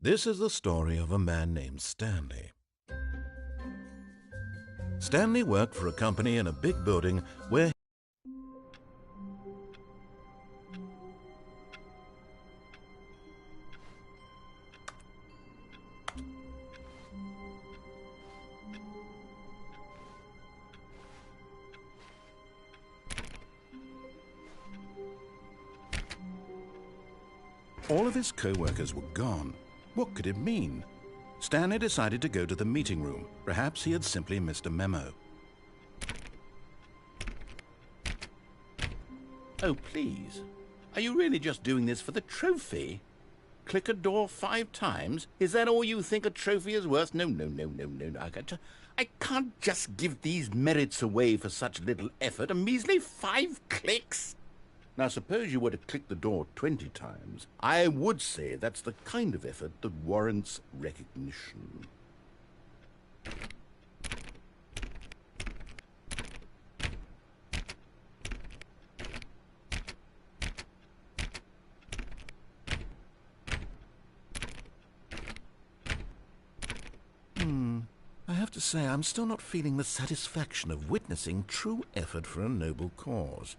This is the story of a man named Stanley. Stanley worked for a company in a big building where all of his co-workers were gone. What could it mean? Stanley decided to go to the meeting room. Perhaps he had simply missed a memo. Oh, please. Are you really just doing this for the trophy? Click a door 5 times? Is that all you think a trophy is worth? No. I can't just give these merits away for such little effort. A measly 5 clicks? Now, suppose you were to click the door 20 times. I would say that's the kind of effort that warrants recognition. I have to say, I'm still not feeling the satisfaction of witnessing true effort for a noble cause.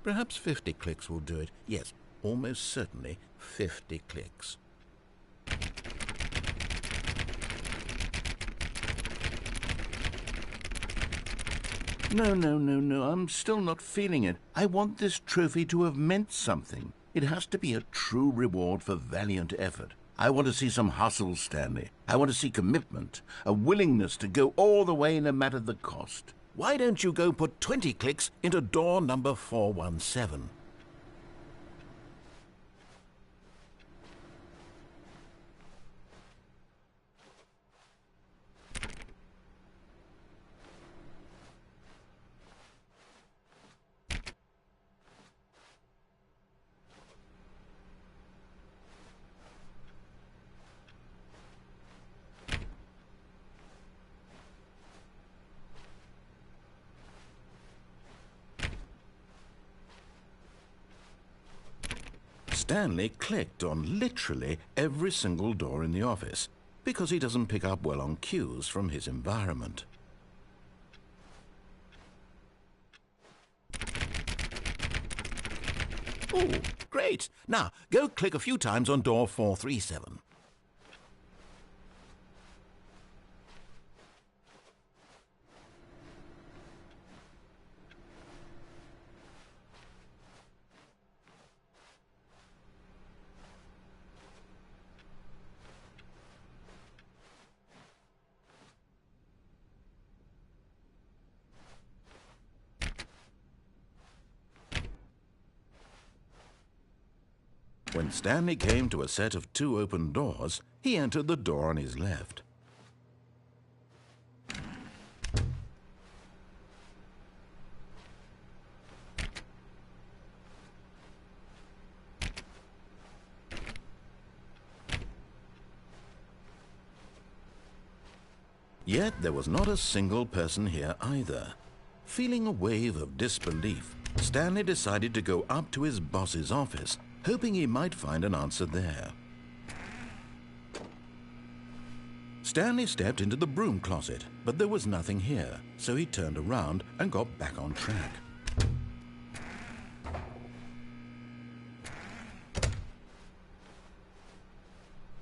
Perhaps 50 clicks will do it. Yes, almost certainly 50 clicks. No. I'm still not feeling it. I want this trophy to have meant something. It has to be a true reward for valiant effort. I want to see some hustle, Stanley. I want to see commitment, a willingness to go all the way no matter the cost. Why don't you go put 20 clicks into door number 417? Stanley clicked on literally every single door in the office because he doesn't pick up well on cues from his environment. Oh, great! Now, go click a few times on door 437. When Stanley came to a set of 2 open doors, he entered the door on his left. Yet there was not a single person here either. Feeling a wave of disbelief, Stanley decided to go up to his boss's office, hoping he might find an answer there. Stanley stepped into the broom closet, but there was nothing here, so he turned around and got back on track.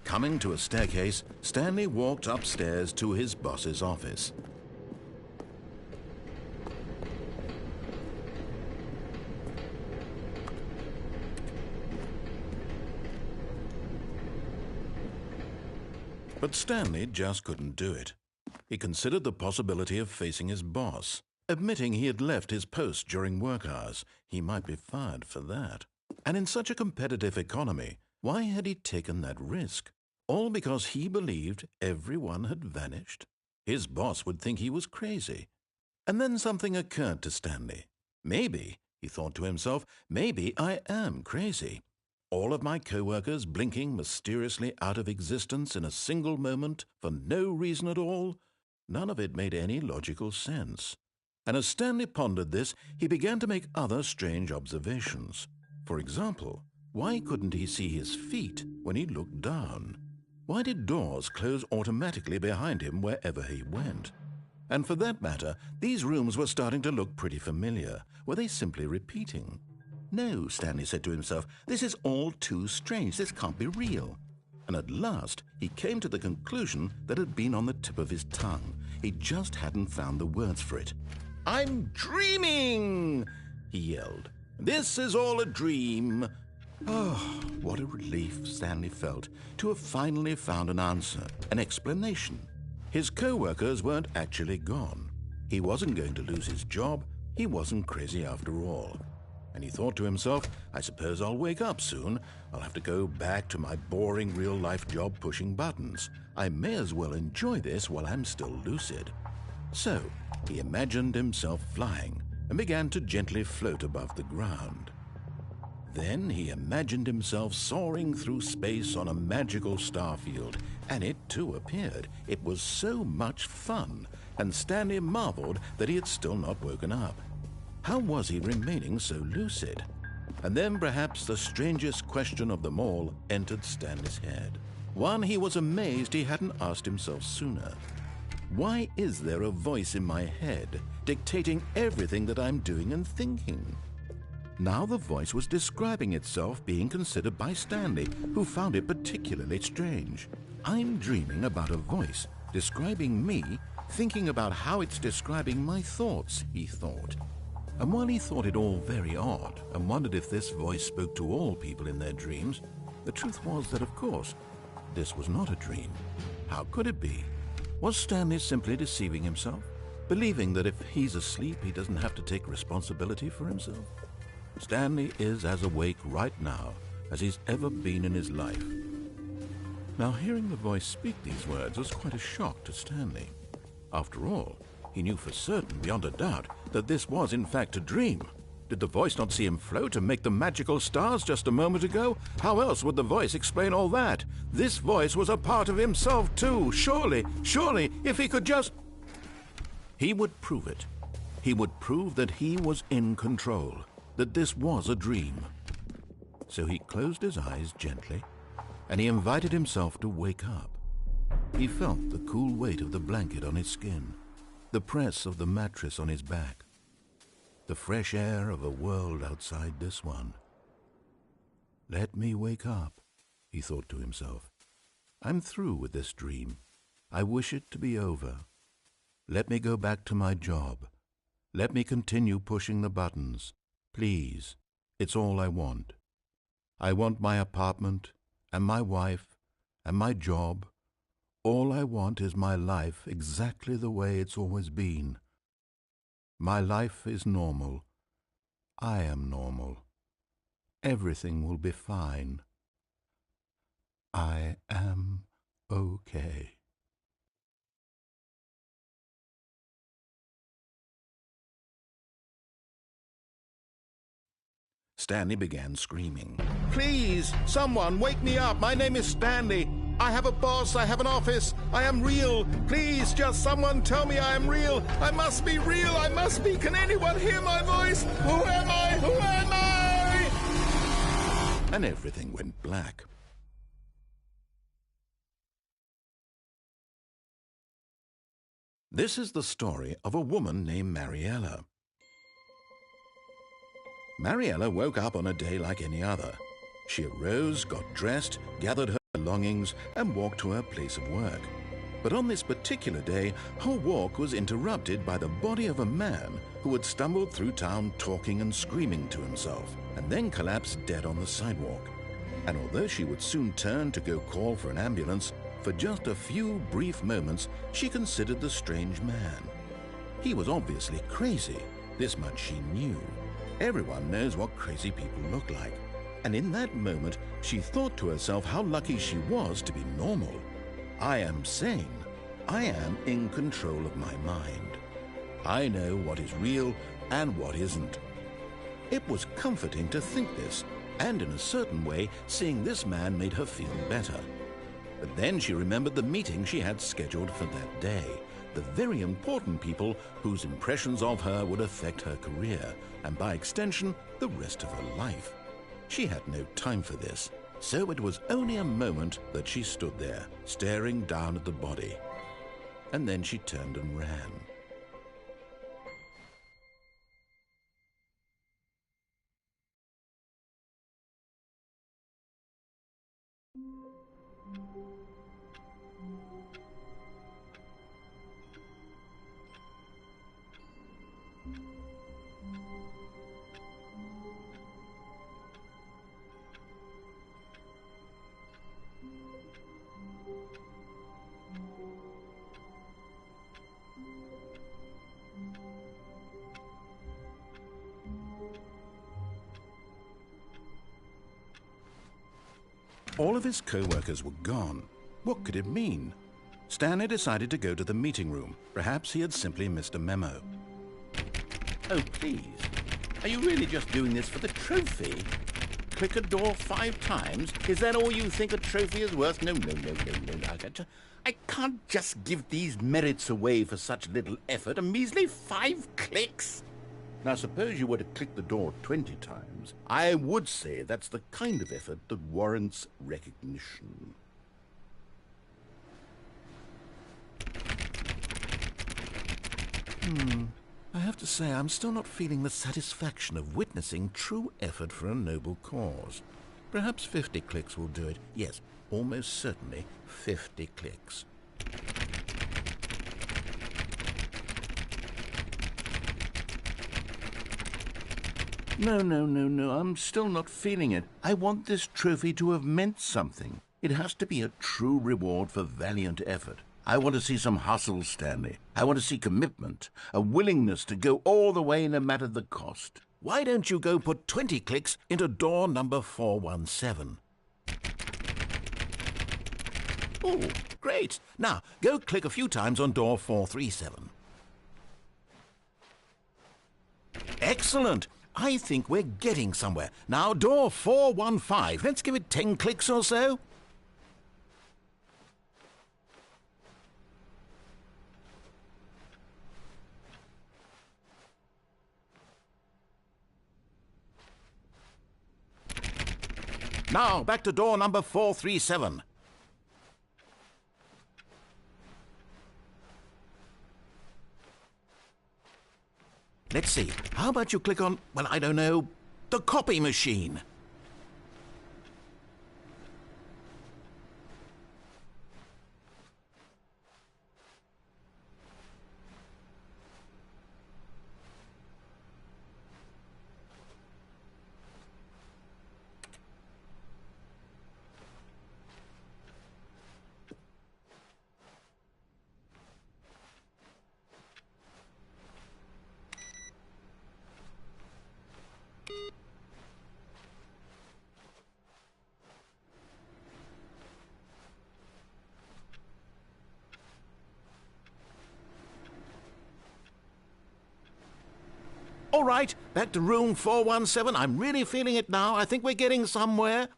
Coming to a staircase, Stanley walked upstairs to his boss's office. But Stanley just couldn't do it. He considered the possibility of facing his boss. Admitting he had left his post during work hours, he might be fired for that. And in such a competitive economy, why had he taken that risk? All because he believed everyone had vanished? His boss would think he was crazy. And then something occurred to Stanley. Maybe, he thought to himself, maybe I am crazy. All of my co-workers blinking mysteriously out of existence in a single moment for no reason at all? None of it made any logical sense. And as Stanley pondered this, he began to make other strange observations. For example, why couldn't he see his feet when he looked down? Why did doors close automatically behind him wherever he went? And for that matter, these rooms were starting to look pretty familiar. Were they simply repeating? No, Stanley said to himself, this is all too strange. This can't be real. And at last, he came to the conclusion that had been on the tip of his tongue. He just hadn't found the words for it. "I'm dreaming!" he yelled. "This is all a dream." Oh, what a relief Stanley felt to have finally found an answer, an explanation. His co-workers weren't actually gone. He wasn't going to lose his job. He wasn't crazy after all. And he thought to himself, I suppose I'll wake up soon. I'll have to go back to my boring real-life job pushing buttons. I may as well enjoy this while I'm still lucid. So he imagined himself flying and began to gently float above the ground. Then he imagined himself soaring through space on a magical starfield, and it too appeared. It was so much fun, and Stanley marveled that he had still not woken up. How was he remaining so lucid? And then perhaps the strangest question of them all entered Stanley's head. One he was amazed he hadn't asked himself sooner. Why is there a voice in my head dictating everything that I'm doing and thinking? Now the voice was describing itself being considered by Stanley, who found it particularly strange. I'm dreaming about a voice describing me, thinking about how it's describing my thoughts, he thought. And while he thought it all very odd and wondered if this voice spoke to all people in their dreams, the truth was that, of course, this was not a dream. How could it be? Was Stanley simply deceiving himself, believing that if he's asleep, he doesn't have to take responsibility for himself? Stanley is as awake right now as he's ever been in his life. Now, hearing the voice speak these words was quite a shock to Stanley. After all, he knew for certain, beyond a doubt, that this was in fact a dream. Did the voice not see him float and make the magical stars just a moment ago? How else would the voice explain all that? This voice was a part of himself too. Surely, if he could just... He would prove it. He would prove that he was in control, that this was a dream. So he closed his eyes gently, and he invited himself to wake up. He felt the cool weight of the blanket on his skin, the press of the mattress on his back, the fresh air of a world outside this one. Let me wake up, he thought to himself. I'm through with this dream. I wish it to be over. Let me go back to my job. Let me continue pushing the buttons. Please, it's all I want. I want my apartment and my wife and my job. All I want is my life exactly the way it's always been. My life is normal. I am normal. Everything will be fine. I am okay. Stanley began screaming. Please, someone, wake me up. My name is Stanley. I have a boss. I have an office. I am real. Please, just someone tell me I am real. I must be real. I must be. Can anyone hear my voice? Who am I? Who am I? And everything went black. This is the story of a woman named Mariella. Mariella woke up on a day like any other. She arose, got dressed, gathered her belongings, and walked to her place of work. But on this particular day, her walk was interrupted by the body of a man who had stumbled through town talking and screaming to himself, and then collapsed dead on the sidewalk. And although she would soon turn to go call for an ambulance, for just a few brief moments she considered the strange man. He was obviously crazy. This much she knew. Everyone knows what crazy people look like. And in that moment, she thought to herself how lucky she was to be normal. I am sane. I am in control of my mind. I know what is real and what isn't. It was comforting to think this, and in a certain way, seeing this man made her feel better. But then she remembered the meeting she had scheduled for that day, the very important people whose impressions of her would affect her career, and by extension, the rest of her life. She had no time for this. So it was only a moment that she stood there, staring down at the body. And then she turned and ran. All of his co-workers were gone. What could it mean? Stanley decided to go to the meeting room. Perhaps he had simply missed a memo. Oh, please. Are you really just doing this for the trophy? Click a door 5 times? Is that all you think a trophy is worth? No. I can't just give these merits away for such little effort. A measly 5 clicks? Now, suppose you were to click the door 20 times. I would say that's the kind of effort that warrants recognition. I have to say, I'm still not feeling the satisfaction of witnessing true effort for a noble cause. Perhaps 50 clicks will do it. Yes, almost certainly 50 clicks. No, I'm still not feeling it. I want this trophy to have meant something. It has to be a true reward for valiant effort. I want to see some hustle, Stanley. I want to see commitment, a willingness to go all the way no matter the cost. Why don't you go put 20 clicks into door number 417? Oh, great. Now, go click a few times on door 437. Excellent. I think we're getting somewhere. Now, door 415. Let's give it 10 clicks or so. Now, back to door number 437. Let's see. How about you click on, well, I don't know, the copy machine? All right, back to room 417. I'm really feeling it now. I think we're getting somewhere.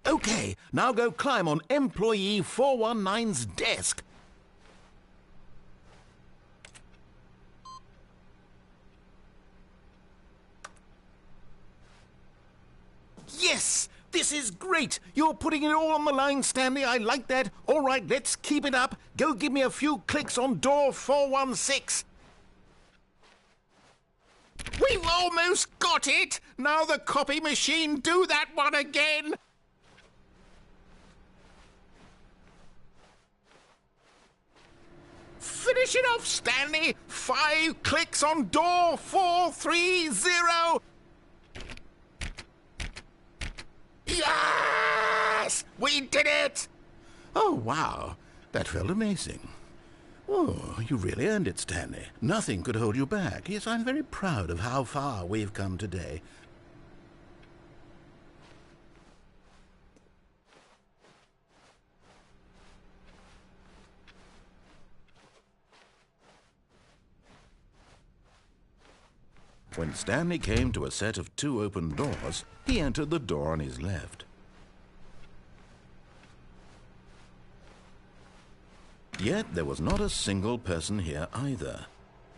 Okay, now go climb on employee 419's desk. Yes! This is great! You're putting it all on the line, Stanley. I like that. All right, let's keep it up. Go give me a few clicks on door 416. We've almost got it! Now the copy machine, do that one again! Finish it off, Stanley! 5 clicks on door 430! Yes! We did it! Oh, wow. That felt amazing. Oh, you really earned it, Stanley. Nothing could hold you back. Yes, I'm very proud of how far we've come today. When Stanley came to a set of 2 open doors, he entered the door on his left. Yet there was not a single person here either.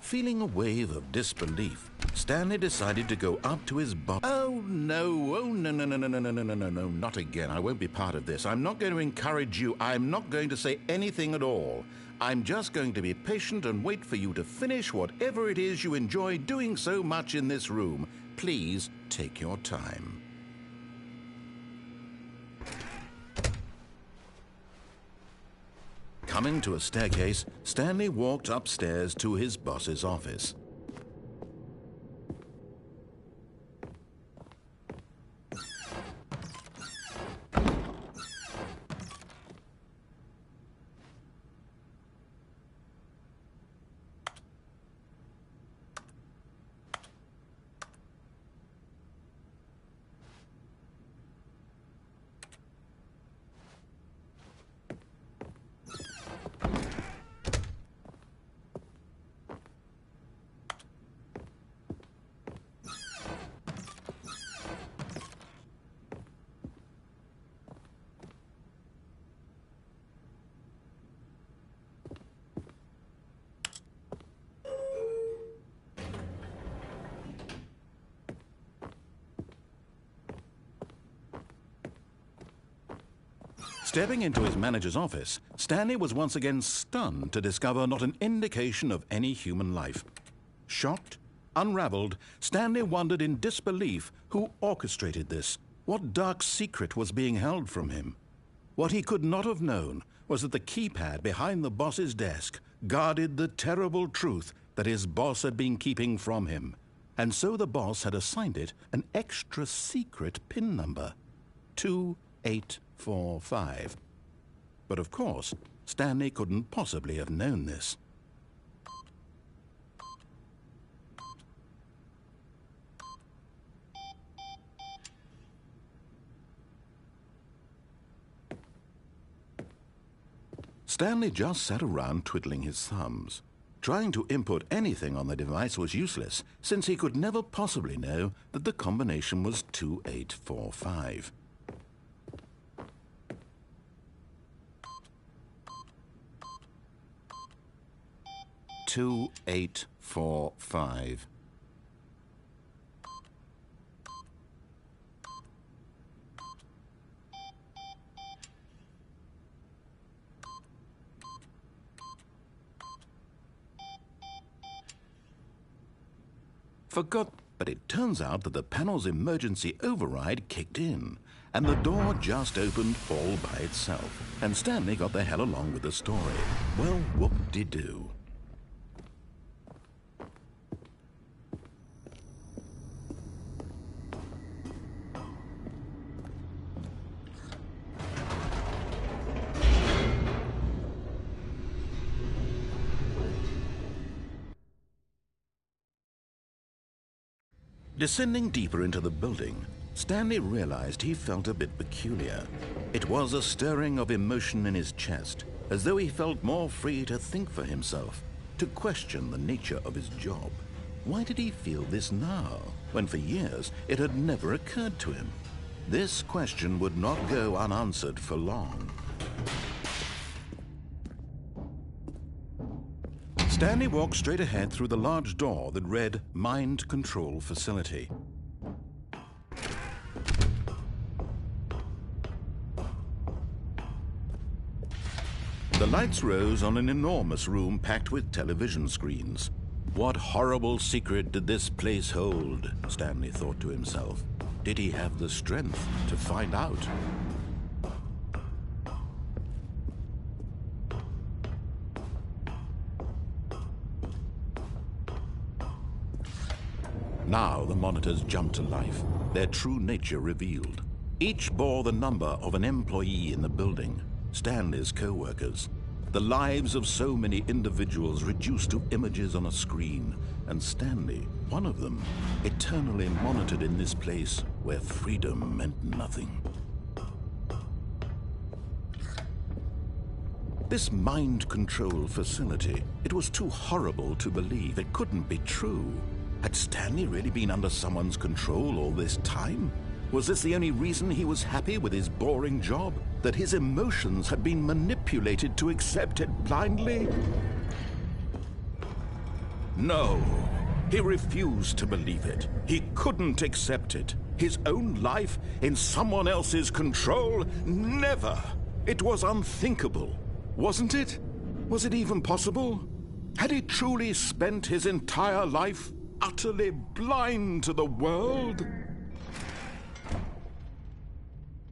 Feeling a wave of disbelief, Stanley decided to go up to his boss. Oh, no. Oh, no, no, no, no, no, no, no, no, no, no, not again. I won't be part of this. I'm not going to encourage you. I'm not going to say anything at all. I'm just going to be patient and wait for you to finish whatever it is you enjoy doing so much in this room. Please take your time. Coming to a staircase, Stanley walked upstairs to his boss's office. Stepping into his manager's office, Stanley was once again stunned to discover not an indication of any human life. Shocked, unraveled, Stanley wondered in disbelief who orchestrated this. What dark secret was being held from him? What he could not have known was that the keypad behind the boss's desk guarded the terrible truth that his boss had been keeping from him. And so the boss had assigned it an extra secret PIN number, 2845. But of course, Stanley couldn't possibly have known this. Stanley just sat around twiddling his thumbs. Trying to input anything on the device was useless, since he could never possibly know that the combination was 2845. "2845. Forgot, but it turns out that the panel's emergency override kicked in, and the door just opened all by itself, and Stanley got the hell along with the story. Well, whoop-de-doo. Descending deeper into the building, Stanley realized he felt a bit peculiar. It was a stirring of emotion in his chest, as though he felt more free to think for himself, to question the nature of his job. Why did he feel this now, when for years it had never occurred to him? This question would not go unanswered for long. Stanley walked straight ahead through the large door that read Mind Control Facility. The lights rose on an enormous room packed with television screens. What horrible secret did this place hold? Stanley thought to himself. Did he have the strength to find out? Now the monitors jumped to life, their true nature revealed. Each bore the number of an employee in the building, Stanley's co-workers. The lives of so many individuals reduced to images on a screen, and Stanley, one of them, eternally monitored in this place where freedom meant nothing. This mind control facility, it was too horrible to believe. It couldn't be true. Had Stanley really been under someone's control all this time? Was this the only reason he was happy with his boring job? That his emotions had been manipulated to accept it blindly? No. He refused to believe it. He couldn't accept it. His own life in someone else's control? Never. It was unthinkable. Wasn't it? Was it even possible? Had he truly spent his entire life utterly blind to the world?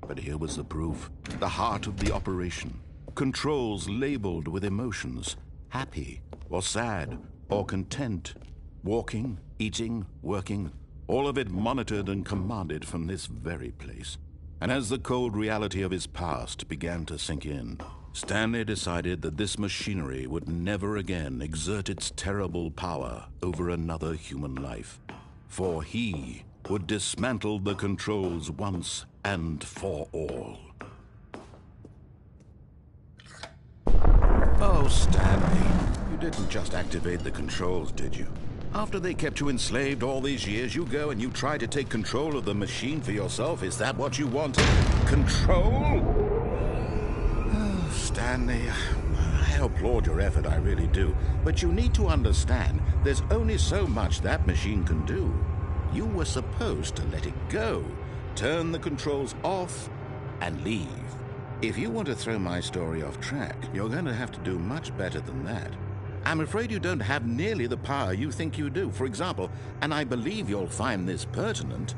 But here was the proof. The heart of the operation. Controls labeled with emotions. Happy, or sad, or content. Walking, eating, working. All of it monitored and commanded from this very place. And as the cold reality of his past began to sink in, Stanley decided that this machinery would never again exert its terrible power over another human life. For he would dismantle the controls once and for all. Oh, Stanley, you didn't just activate the controls, did you? After they kept you enslaved all these years, you go and you try to take control of the machine for yourself. Is that what you wanted? Control? Oh, Stanley, I applaud your effort, I really do. But you need to understand, there's only so much that machine can do. You were supposed to let it go, turn the controls off, and leave. If you want to throw my story off track, you're going to have to do much better than that. I'm afraid you don't have nearly the power you think you do. For example, and I believe you'll find this pertinent,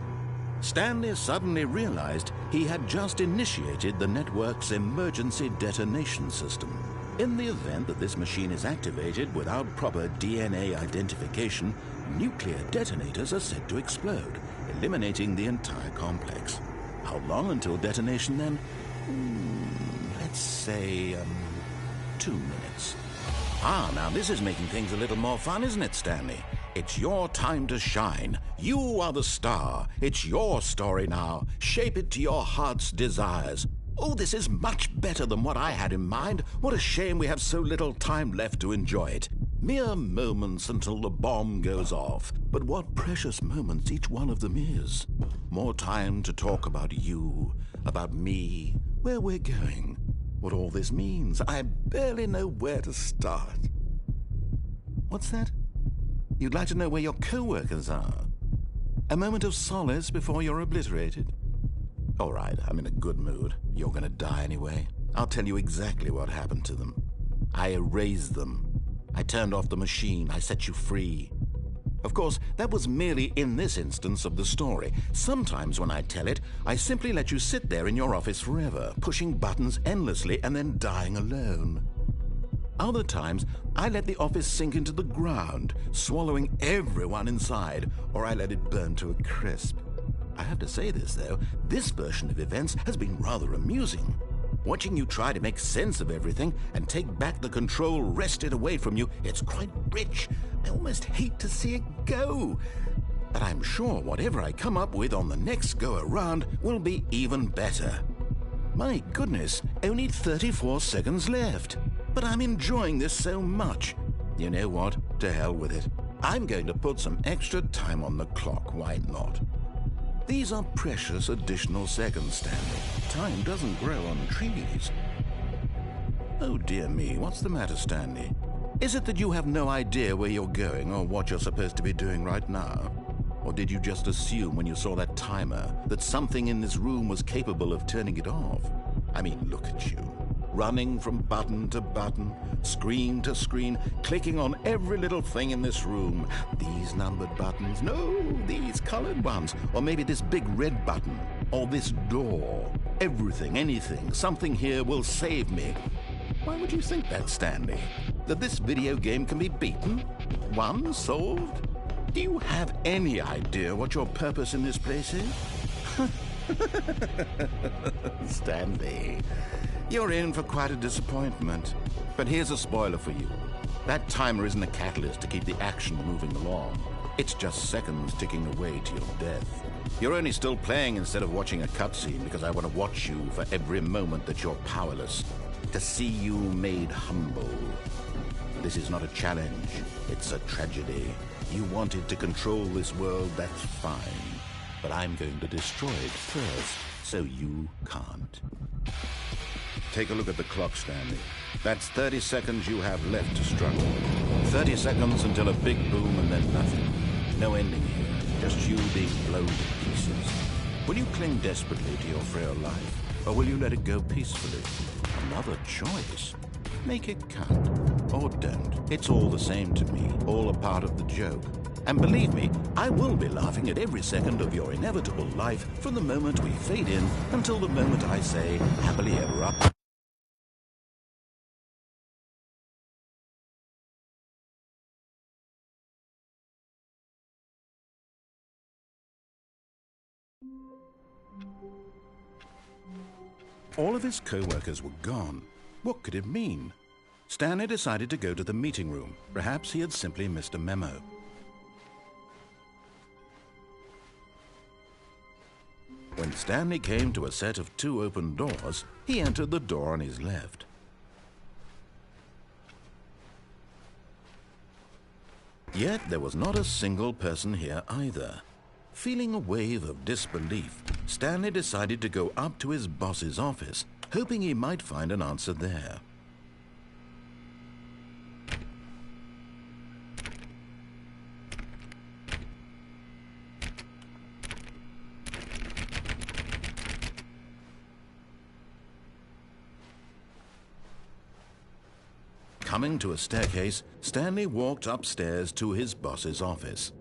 Stanley suddenly realized he had just initiated the network's emergency detonation system. In the event that this machine is activated without proper DNA identification, nuclear detonators are said to explode, eliminating the entire complex. How long until detonation then? Let's say, 2 minutes. Ah, now this is making things a little more fun, isn't it, Stanley? It's your time to shine. You are the star. It's your story now. Shape it to your heart's desires. Oh, this is much better than what I had in mind. What a shame we have so little time left to enjoy it. Mere moments until the bomb goes off. But what precious moments each one of them is. More time to talk about you, about me, where we're going, what all this means. I barely know where to start. What's that? You'd like to know where your co-workers are? A moment of solace before you're obliterated? All right, I'm in a good mood. You're gonna die anyway. I'll tell you exactly what happened to them. I erased them. I turned off the machine. I set you free. Of course, that was merely in this instance of the story. Sometimes when I tell it, I simply let you sit there in your office forever, pushing buttons endlessly and then dying alone. Other times, I let the office sink into the ground, swallowing everyone inside, or I let it burn to a crisp. I have to say this, though, this version of events has been rather amusing. Watching you try to make sense of everything and take back the control wrested away from you, it's quite rich. I almost hate to see it go. But I'm sure whatever I come up with on the next go-around will be even better. My goodness, only 34 seconds left. But I'm enjoying this so much. You know what? To hell with it. I'm going to put some extra time on the clock, why not? These are precious additional seconds, Stanley. Time doesn't grow on trees. Oh dear me, what's the matter, Stanley? Is it that you have no idea where you're going or what you're supposed to be doing right now? Or did you just assume when you saw that timer that something in this room was capable of turning it off? I mean, look at you. Running from button to button, screen to screen, clicking on every little thing in this room. These numbered buttons, no, these colored ones. Or maybe this big red button, or this door. Everything, anything, something here will save me. Why would you think that, Stanley? That this video game can be beaten? Won? Solved? Do you have any idea what your purpose in this place is? Stanley, you're in for quite a disappointment. But here's a spoiler for you. That timer isn't a catalyst to keep the action moving along. It's just seconds ticking away to your death. You're only still playing instead of watching a cutscene because I want to watch you for every moment that you're powerless. To see you made humble. This is not a challenge. It's a tragedy. You wanted to control this world, that's fine. But I'm going to destroy it first, so you can't. Take a look at the clock, Stanley. That's 30 seconds you have left to struggle. 30 seconds until a big boom and then nothing. No ending here, just you being blown to pieces. Will you cling desperately to your frail life, or will you let it go peacefully? Another choice. Make it count, or don't. It's all the same to me, all a part of the joke. And believe me, I will be laughing at every second of your inevitable life from the moment we fade in until the moment I say, happily ever after. All of his co-workers were gone. What could it mean? Stanley decided to go to the meeting room. Perhaps he had simply missed a memo. When Stanley came to a set of 2 open doors, he entered the door on his left. Yet there was not a single person here either. Feeling a wave of disbelief, Stanley decided to go up to his boss's office, hoping he might find an answer there. Coming to a staircase, Stanley walked upstairs to his boss's office.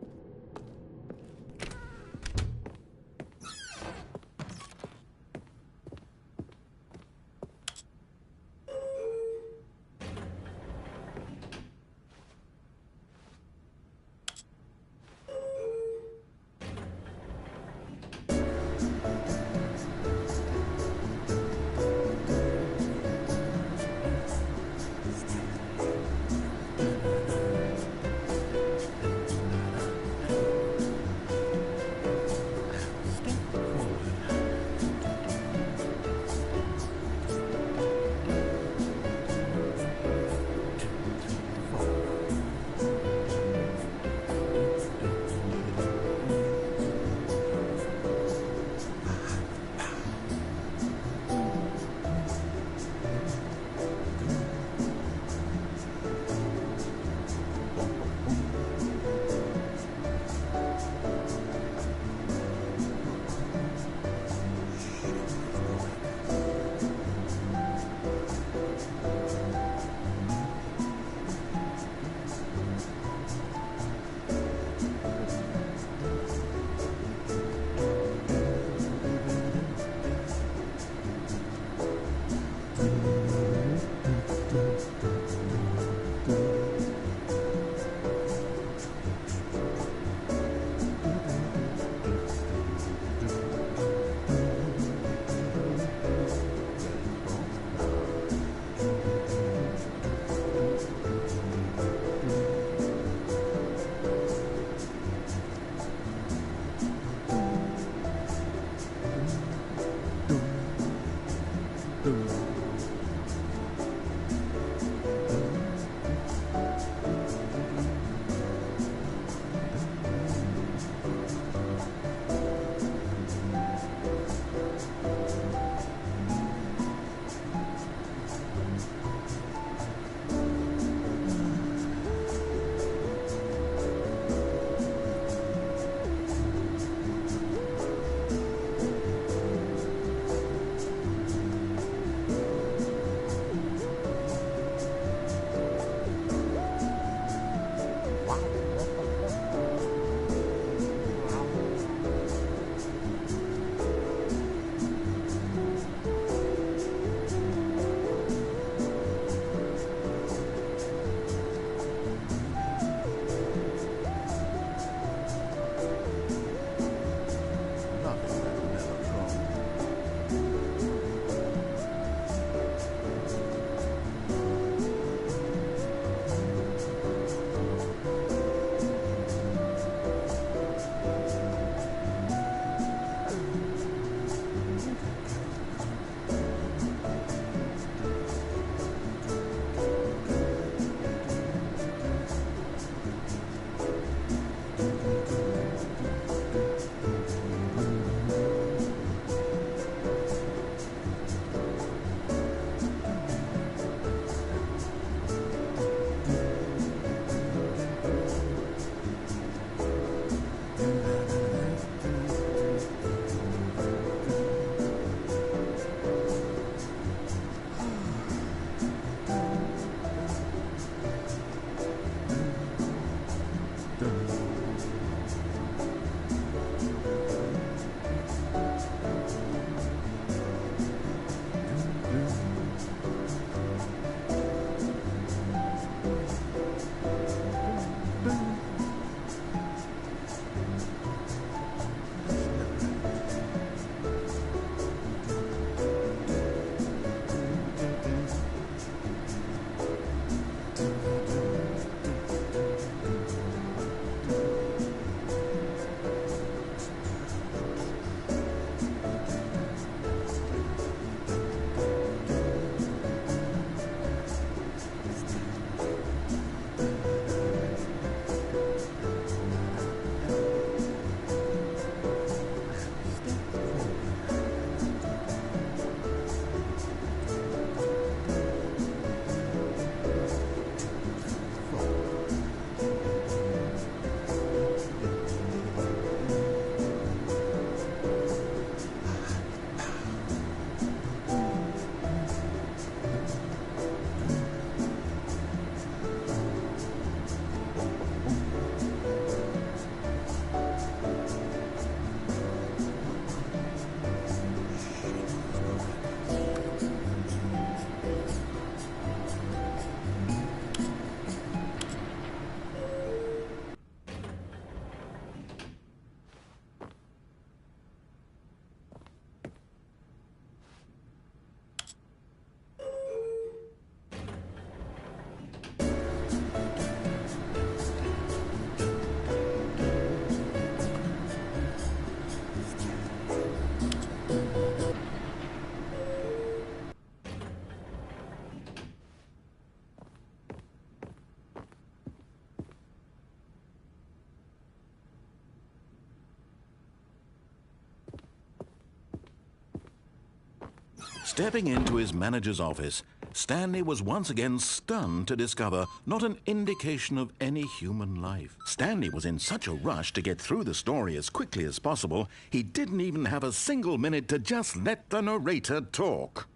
Stepping into his manager's office, Stanley was once again stunned to discover not an indication of any human life. Stanley was in such a rush to get through the story as quickly as possible, he didn't even have a single minute to just let the narrator talk.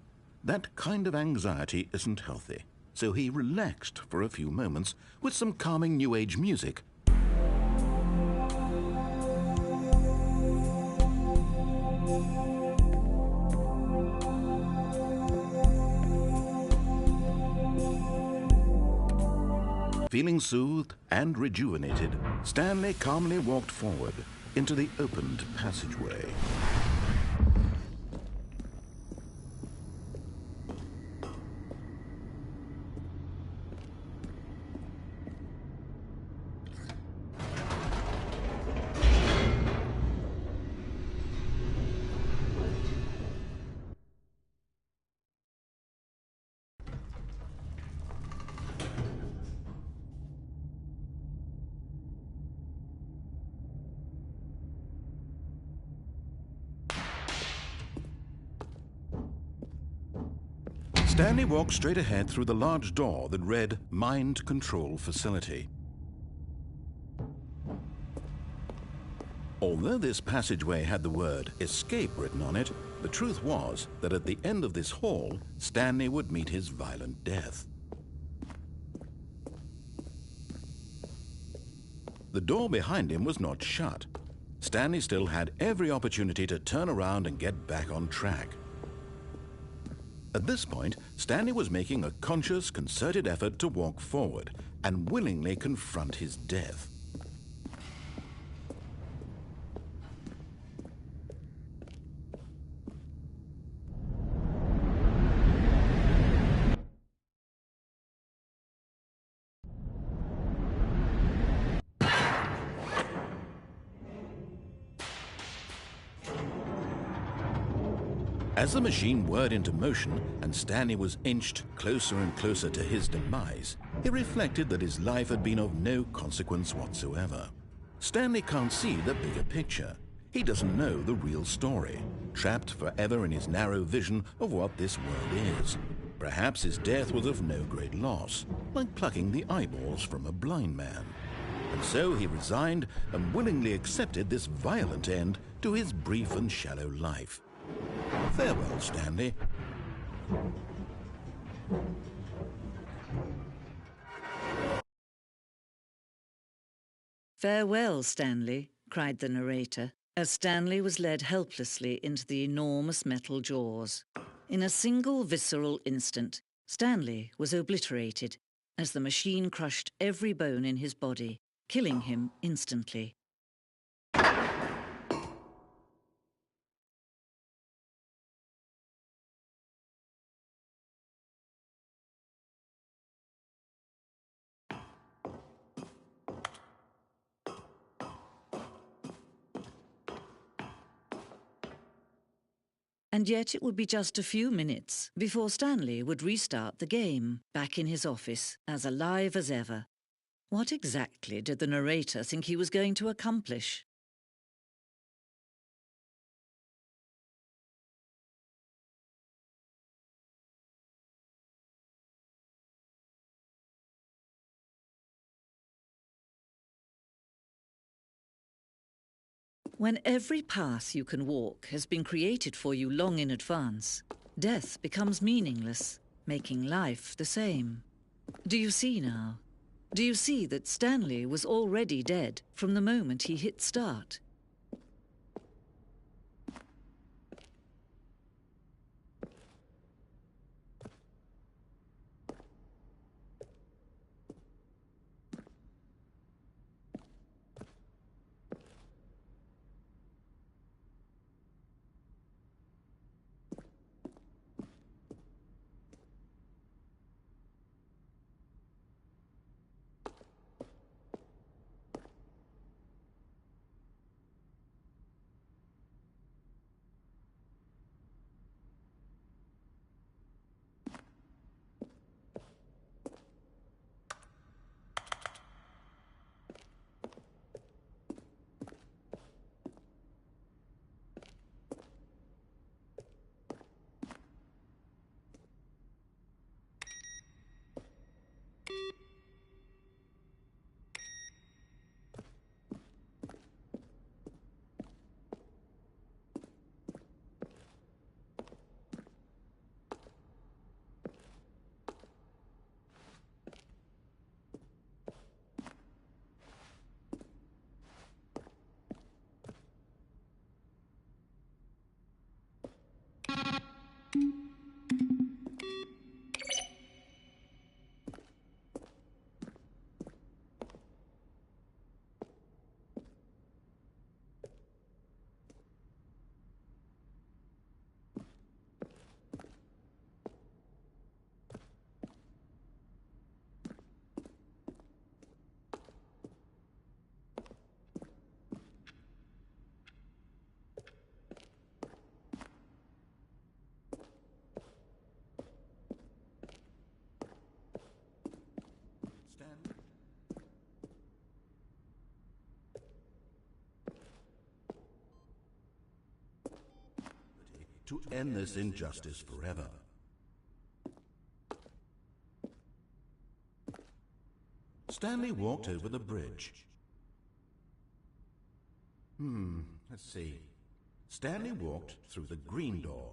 That kind of anxiety isn't healthy, so he relaxed for a few moments with some calming New Age music. Feeling soothed and rejuvenated, Stanley calmly walked forward into the opened passageway. Stanley walked straight ahead through the large door that read Mind Control Facility. Although this passageway had the word Escape written on it, the truth was that at the end of this hall, Stanley would meet his violent death. The door behind him was not shut. Stanley still had every opportunity to turn around and get back on track. At this point, Stanley was making a conscious, concerted effort to walk forward and willingly confront his death. As the machine whirred into motion and Stanley was inched closer and closer to his demise, he reflected that his life had been of no consequence whatsoever. Stanley can't see the bigger picture. He doesn't know the real story, trapped forever in his narrow vision of what this world is. Perhaps his death was of no great loss, like plucking the eyeballs from a blind man. And so he resigned and willingly accepted this violent end to his brief and shallow life. Farewell, Stanley. "Farewell, Stanley," cried the narrator, as Stanley was led helplessly into the enormous metal jaws. In a single visceral instant, Stanley was obliterated as the machine crushed every bone in his body, killing him instantly. And yet it would be just a few minutes before Stanley would restart the game, back in his office, as alive as ever. What exactly did the narrator think he was going to accomplish? When every path you can walk has been created for you long in advance, death becomes meaningless, making life the same. Do you see now? Do you see that Stanley was already dead from the moment he hit start? to end this injustice forever. Stanley walked over the bridge. Let's see. Stanley walked through the green door.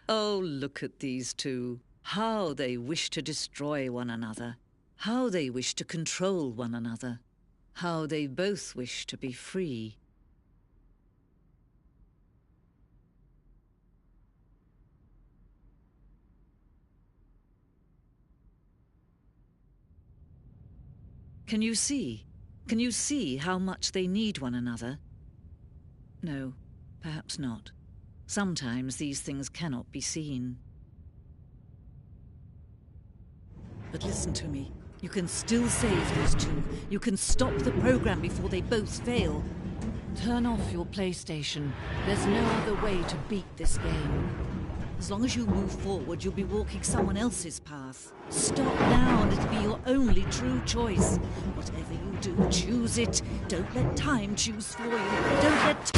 Oh, look at these two. How they wish to destroy one another. How they wish to control one another. How they both wish to be free. Can you see? Can you see how much they need one another? No, perhaps not. Sometimes these things cannot be seen. But listen to me. You can still save those two. You can stop the program before they both fail. Turn off your PlayStation. There's no other way to beat this game. As long as you move forward, you'll be walking someone else's path. Stop now and it'll be your only true choice. Whatever you do, choose it. Don't let time choose for you. Don't let...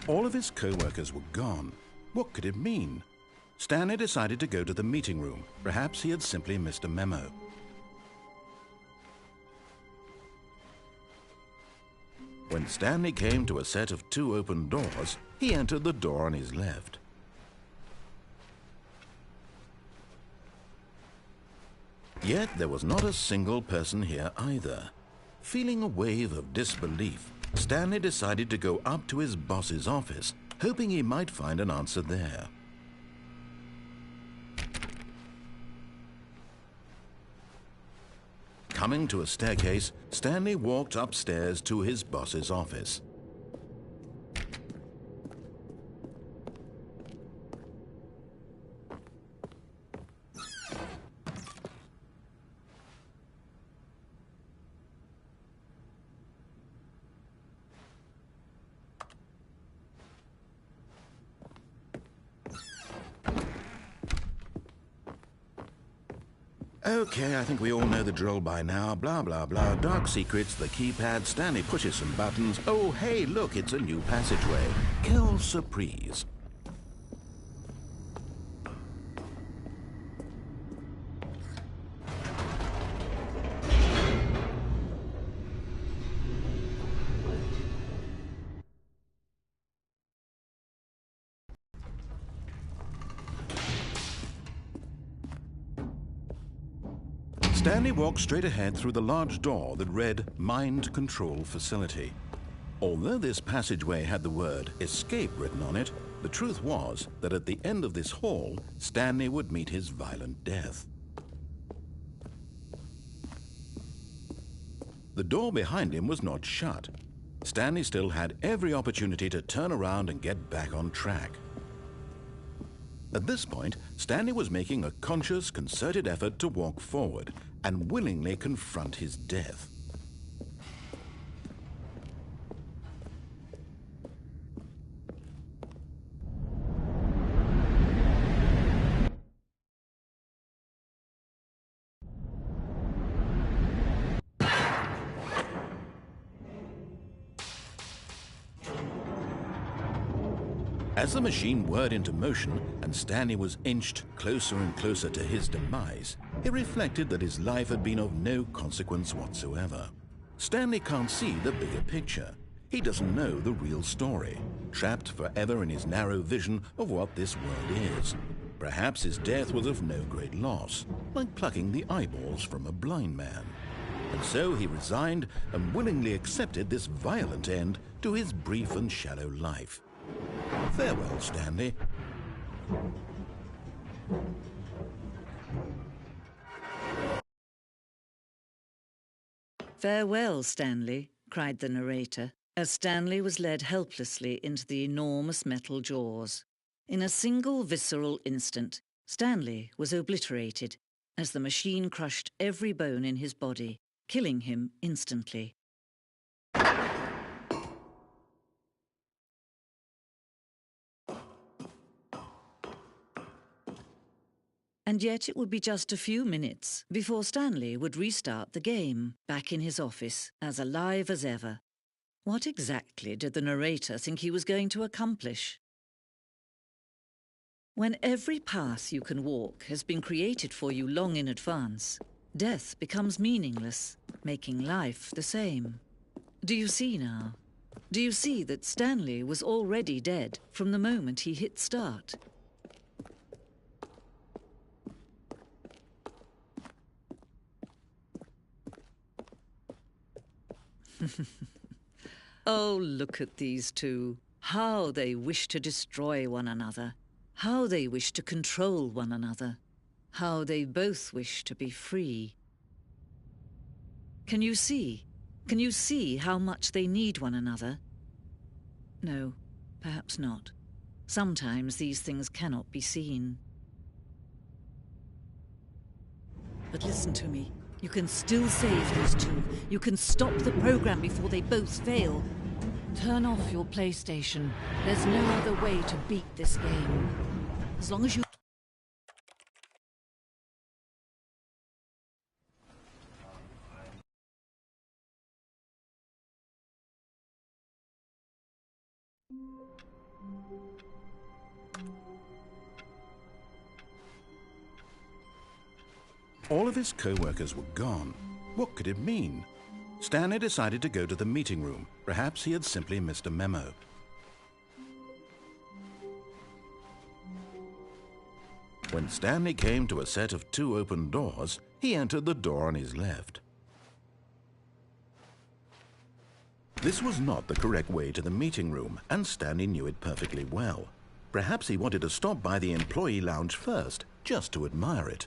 All of his co-workers were gone. What could it mean? Stanley decided to go to the meeting room. Perhaps he had simply missed a memo. When Stanley came to a set of 2 open doors, he entered the door on his left. Yet there was not a single person here either. Feeling a wave of disbelief, Stanley decided to go up to his boss's office, hoping he might find an answer there. Coming to a staircase, Stanley walked upstairs to his boss's office. Okay, I think we all know the drill by now. Blah, blah, blah. Dark secrets, the keypad, Stanley pushes some buttons. Oh, hey, look, it's a new passageway. Quelle surprise. Stanley walked straight ahead through the large door that read Mind Control Facility. Although this passageway had the word escape written on it, the truth was that at the end of this hall, Stanley would meet his violent death. The door behind him was not shut. Stanley still had every opportunity to turn around and get back on track. At this point, Stanley was making a conscious, concerted effort to walk forward and willingly confront his death. As the machine whirred into motion and Stanley was inched closer and closer to his demise, he reflected that his life had been of no consequence whatsoever. Stanley can't see the bigger picture. He doesn't know the real story, trapped forever in his narrow vision of what this world is. Perhaps his death was of no great loss, like plucking the eyeballs from a blind man. And so he resigned and willingly accepted this violent end to his brief and shallow life. Farewell, Stanley. Farewell, Stanley, cried the narrator, as Stanley was led helplessly into the enormous metal jaws. In a single visceral instant, Stanley was obliterated as the machine crushed every bone in his body, killing him instantly. And yet it would be just a few minutes before Stanley would restart the game, back in his office, as alive as ever. What exactly did the narrator think he was going to accomplish? When every path you can walk has been created for you long in advance, death becomes meaningless, making life the same. Do you see now? Do you see that Stanley was already dead from the moment he hit start? Oh, look at these two. How they wish to destroy one another. How they wish to control one another. How they both wish to be free. Can you see? Can you see how much they need one another? No, perhaps not. Sometimes these things cannot be seen. But listen to me. You can still save these two. You can stop the program before they both fail. Turn off your PlayStation. There's no other way to beat this game. As long as you... All of his co-workers were gone. What could it mean? Stanley decided to go to the meeting room. Perhaps he had simply missed a memo. When Stanley came to a set of 2 open doors, he entered the door on his left. This was not the correct way to the meeting room, and Stanley knew it perfectly well. Perhaps he wanted to stop by the employee lounge first, just to admire it.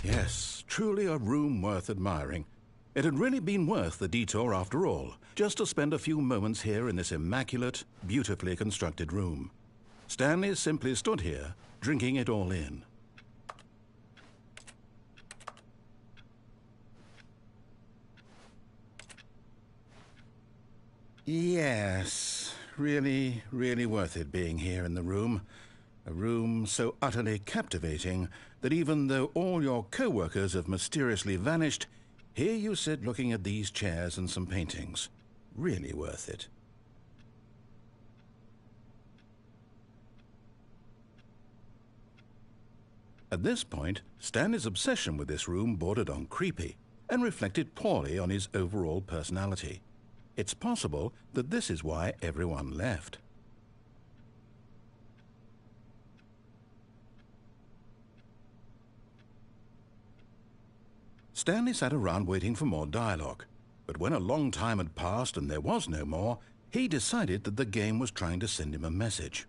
Yes, truly a room worth admiring. It had really been worth the detour after all, just to spend a few moments here in this immaculate, beautifully constructed room. Stanley simply stood here, drinking it all in. Yes, really, really worth it being here in the room. A room so utterly captivating that even though all your co-workers have mysteriously vanished, here you sit looking at these chairs and some paintings. Really worth it. At this point, Stanley's obsession with this room bordered on creepy and reflected poorly on his overall personality. It's possible that this is why everyone left. Stanley sat around waiting for more dialogue, but when a long time had passed and there was no more, he decided that the game was trying to send him a message.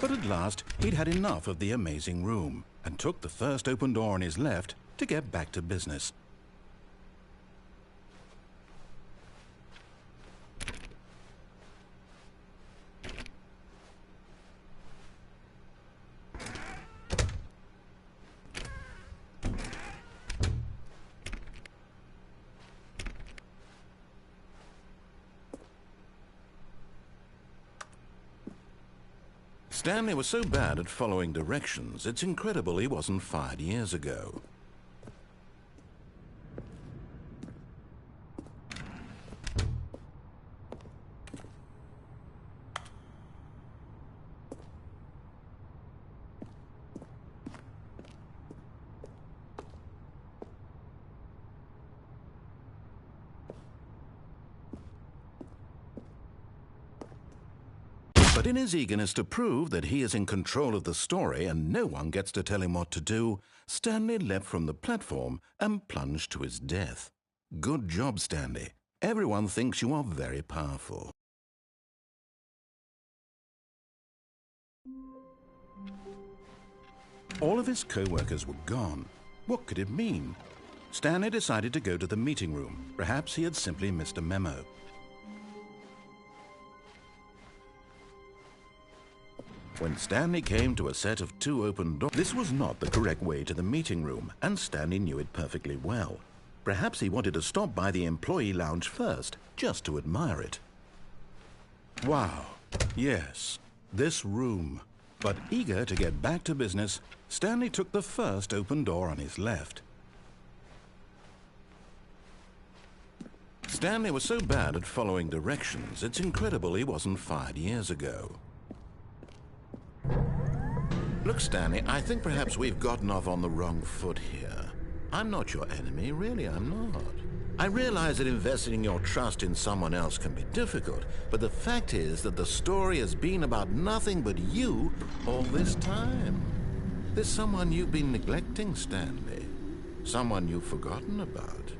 But at last, he'd had enough of the amazing room and took the first open door on his left to get back to business. Stanley was so bad at following directions, it's incredible he wasn't fired years ago. But in his eagerness to prove that he is in control of the story and no one gets to tell him what to do, Stanley leapt from the platform and plunged to his death. Good job, Stanley. Everyone thinks you are very powerful. All of his co-workers were gone. What could it mean? Stanley decided to go to the meeting room. Perhaps he had simply missed a memo. When Stanley came to a set of 2 open doors, this was not the correct way to the meeting room, and Stanley knew it perfectly well. Perhaps he wanted to stop by the employee lounge first, just to admire it. Wow, yes, this room. But eager to get back to business, Stanley took the first open door on his left. Stanley was so bad at following directions, it's incredible he wasn't fired years ago. Look, Stanley, I think perhaps we've gotten off on the wrong foot here. I'm not your enemy, really, I'm not. I realize that investing your trust in someone else can be difficult, but the fact is that the story has been about nothing but you all this time. There's someone you've been neglecting, Stanley. Someone you've forgotten about.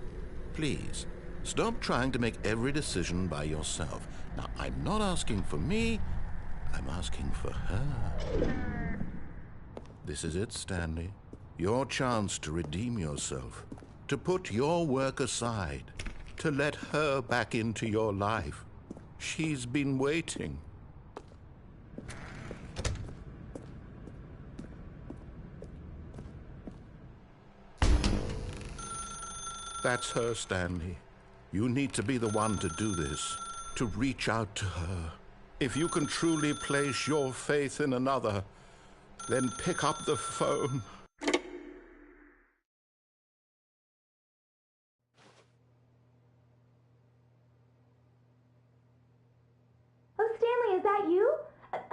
Please, stop trying to make every decision by yourself. Now, I'm not asking for me, I'm asking for her. This is it, Stanley. Your chance to redeem yourself, to put your work aside, to let her back into your life. She's been waiting. That's her, Stanley. You need to be the one to do this, to reach out to her. If you can truly place your faith in another, then pick up the phone. Oh, Stanley, is that you?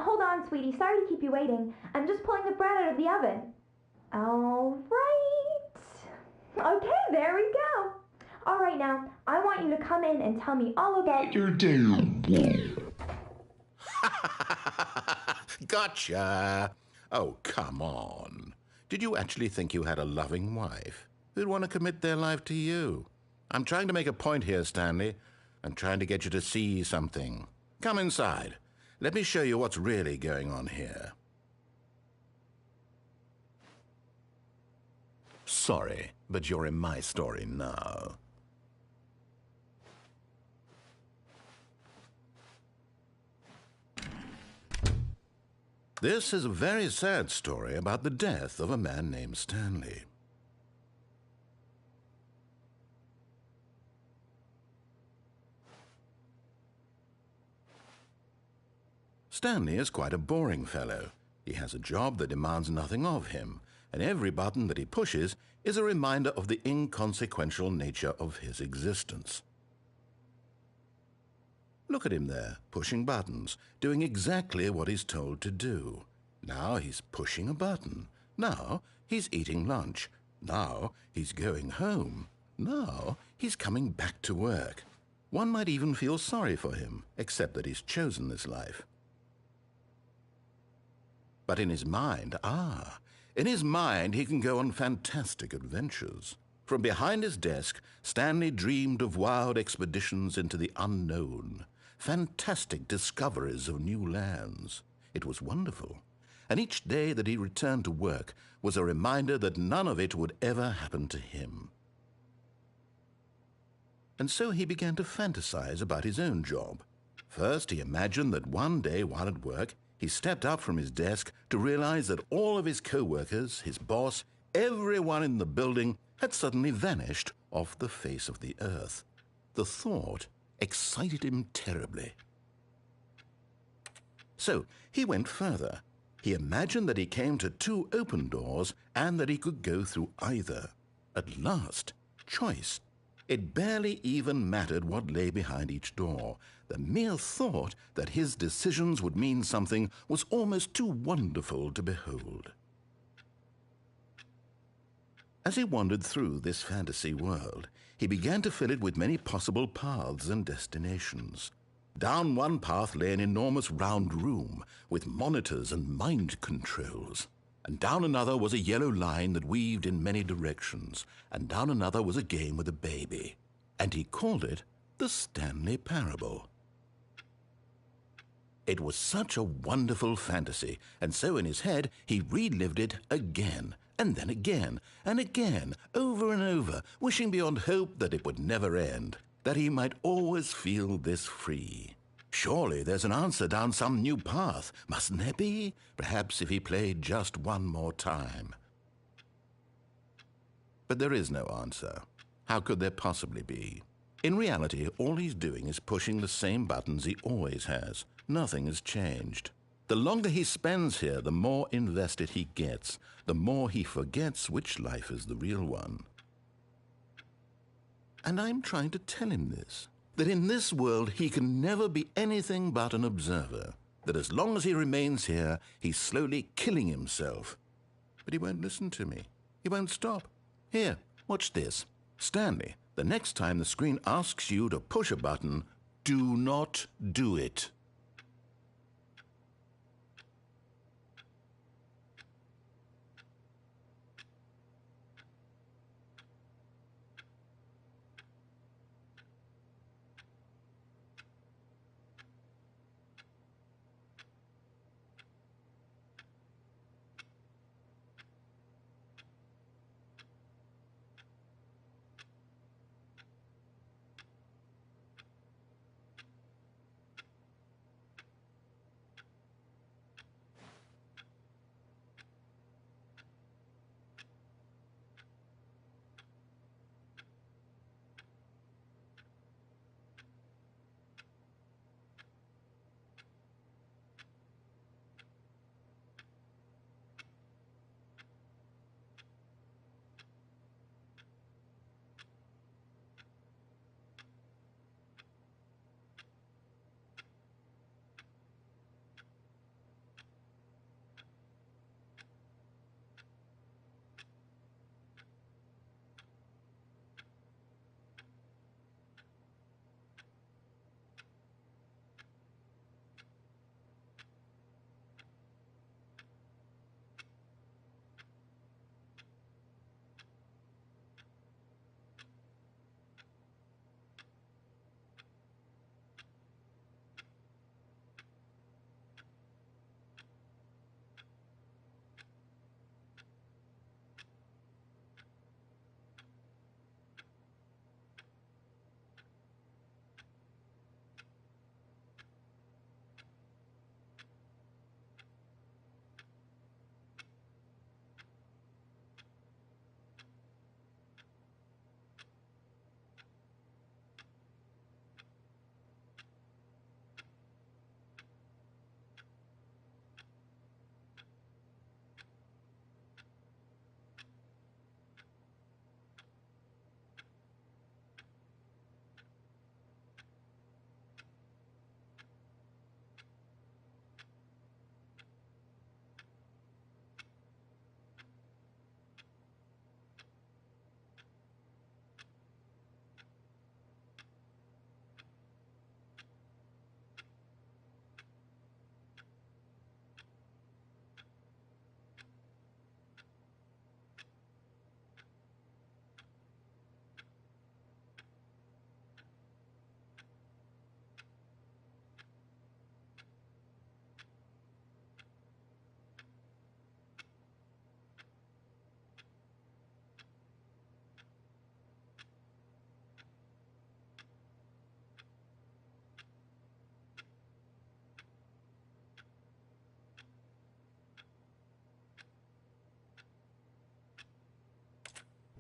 Hold on, sweetie. Sorry to keep you waiting. I'm just pulling the bread out of the oven. All right. Okay, there we go. All right, now, I want you to come in and tell me all about your day. Gotcha. Oh, come on. Did you actually think you had a loving wife who'd want to commit their life to you? I'm trying to make a point here, Stanley. I'm trying to get you to see something. Come inside. Let me show you what's really going on here. Sorry, but you're in my story now. This is a very sad story about the death of a man named Stanley. Stanley is quite a boring fellow. He has a job that demands nothing of him, and every button that he pushes is a reminder of the inconsequential nature of his existence. Look at him there, pushing buttons, doing exactly what he's told to do. Now he's pushing a button. Now he's eating lunch. Now he's going home. Now he's coming back to work. One might even feel sorry for him, except that he's chosen this life. But in his mind, in his mind he can go on fantastic adventures. From behind his desk, Stanley dreamed of wild expeditions into the unknown. Fantastic discoveries of new lands. It was wonderful. and each day that he returned to work was a reminder that none of it would ever happen to him. And so he began to fantasize about his own job. First, he imagined that one day while at work, he stepped up from his desk to realize that all of his co-workers, his boss, everyone in the building had suddenly vanished off the face of the earth. The thought excited him terribly. So he went further. He imagined that he came to two open doors and that he could go through either. At last, choice. It barely even mattered what lay behind each door. The mere thought that his decisions would mean something was almost too wonderful to behold. As he wandered through this fantasy world, he began to fill it with many possible paths and destinations. Down one path lay an enormous round room with monitors and mind controls. And down another was a yellow line that weaved in many directions. And down another was a game with a baby. And he called it the Stanley Parable. It was such a wonderful fantasy, and so in his head he relived it again, and then again, and again, over and over, wishing beyond hope that it would never end, that he might always feel this free. Surely there's an answer down some new path, mustn't there be? Perhaps if he played just one more time. But there is no answer. How could there possibly be? In reality, all he's doing is pushing the same buttons he always has. Nothing has changed. The longer he spends here, the more invested he gets, the more he forgets which life is the real one. And I'm trying to tell him this, that in this world he can never be anything but an observer, that as long as he remains here, he's slowly killing himself. But he won't listen to me. He won't stop. Here, watch this. Stanley, the next time the screen asks you to push a button, do not do it.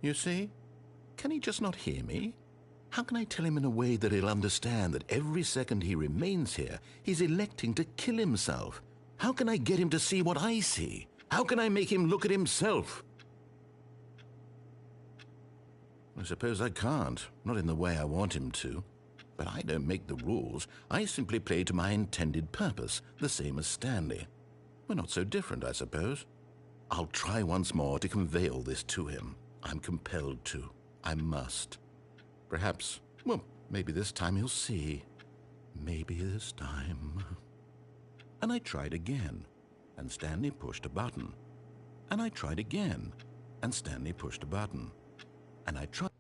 You see? Can he just not hear me? How can I tell him in a way that he'll understand that every second he remains here, he's electing to kill himself? How can I get him to see what I see? How can I make him look at himself? I suppose I can't, not in the way I want him to. But I don't make the rules. I simply play to my intended purpose, the same as Stanley. We're not so different, I suppose. I'll try once more to convey all this to him. I'm compelled to. I must. Perhaps, well, maybe this time he'll see. Maybe this time. And I tried again, and Stanley pushed a button. And I tried again, and Stanley pushed a button. And I tried.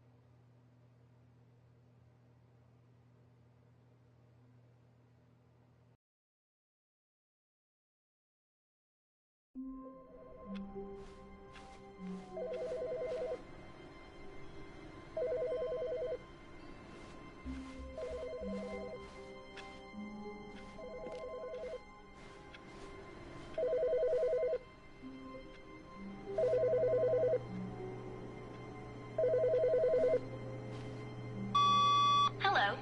Hello.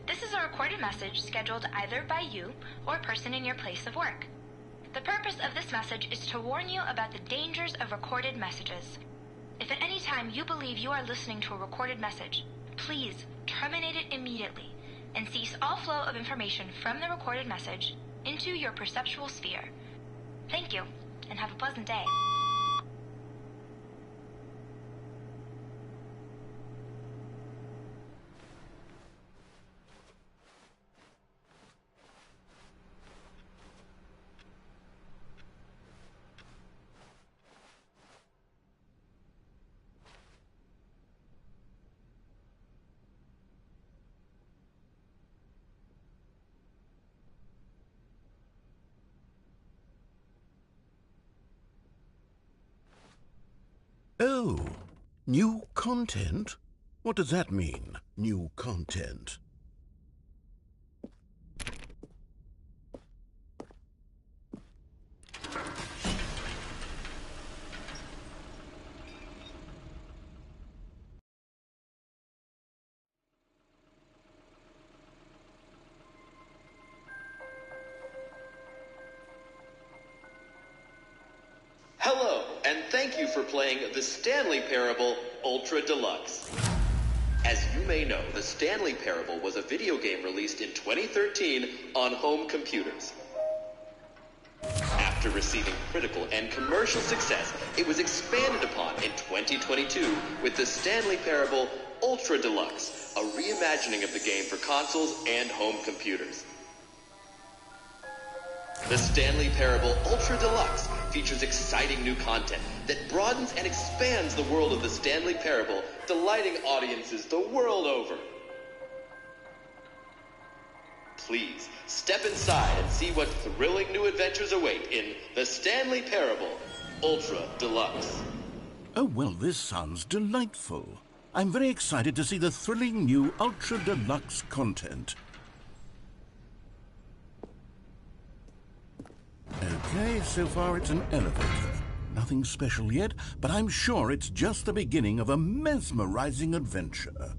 This is a recorded message scheduled either by you or a person in your place of work. The purpose of this message is to warn you about the dangers of recorded messages. If at any time you believe you are listening to a recorded message, please terminate it immediately and cease all flow of information from the recorded message into your perceptual sphere. Thank you, and have a pleasant day. Oh, new content? What does that mean, new content? Hello, and thank you for playing the Stanley Parable Ultra Deluxe. As you may know, the Stanley Parable was a video game released in 2013 on home computers. After receiving critical and commercial success, it was expanded upon in 2022 with the Stanley Parable Ultra Deluxe, a reimagining of the game for consoles and home computers. The Stanley Parable Ultra Deluxe features exciting new content that broadens and expands the world of the Stanley Parable, delighting audiences the world over. Please, step inside and see what thrilling new adventures await in the Stanley Parable Ultra Deluxe. Oh, well, this sounds delightful. I'm very excited to see the thrilling new Ultra Deluxe content. Okay, so far it's an elevator. Nothing special yet, but I'm sure it's just the beginning of a mesmerizing adventure.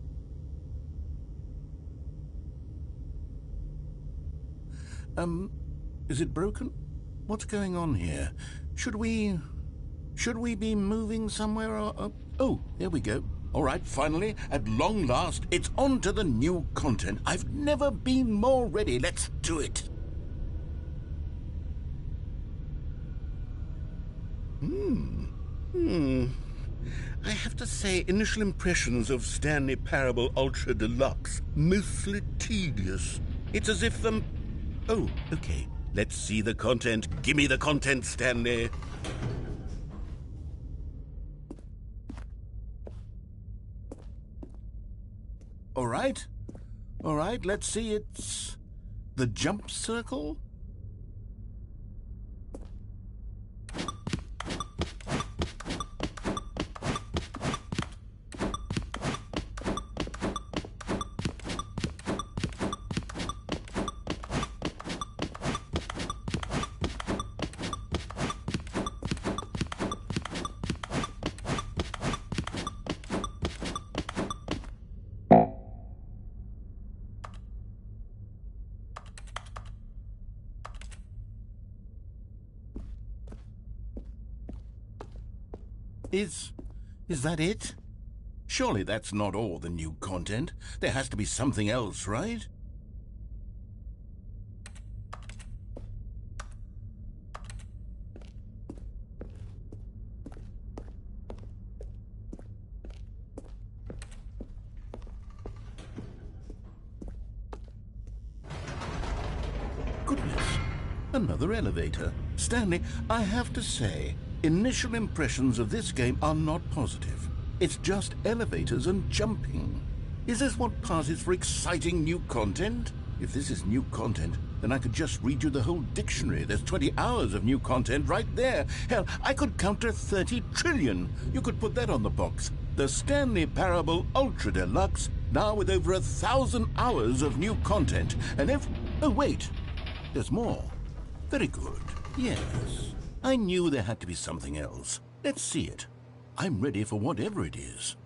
Is it broken? What's going on here? Should we be moving somewhere or... Oh, here we go. All right, finally, at long last, it's on to the new content. I've never been more ready. Let's do it. I have to say, initial impressions of Stanley Parable Ultra Deluxe, mostly tedious. It's as if Oh, okay. Let's see the content. Give me the content, Stanley. All right, let's see. It's the jump circle. Is that it? Surely that's not all the new content. There has to be something else, right? Goodness, another elevator. Stanley, I have to say, initial impressions of this game are not positive. It's just elevators and jumping. Is this what passes for exciting new content? If this is new content, then I could just read you the whole dictionary. There's 20 hours of new content right there. Hell, I could count to 30 trillion. You could put that on the box. The Stanley Parable Ultra Deluxe, now with over 1,000 hours of new content. And if... Oh, wait. There's more. Very good. Yes. I knew there had to be something else. Let's see it. I'm ready for whatever it is.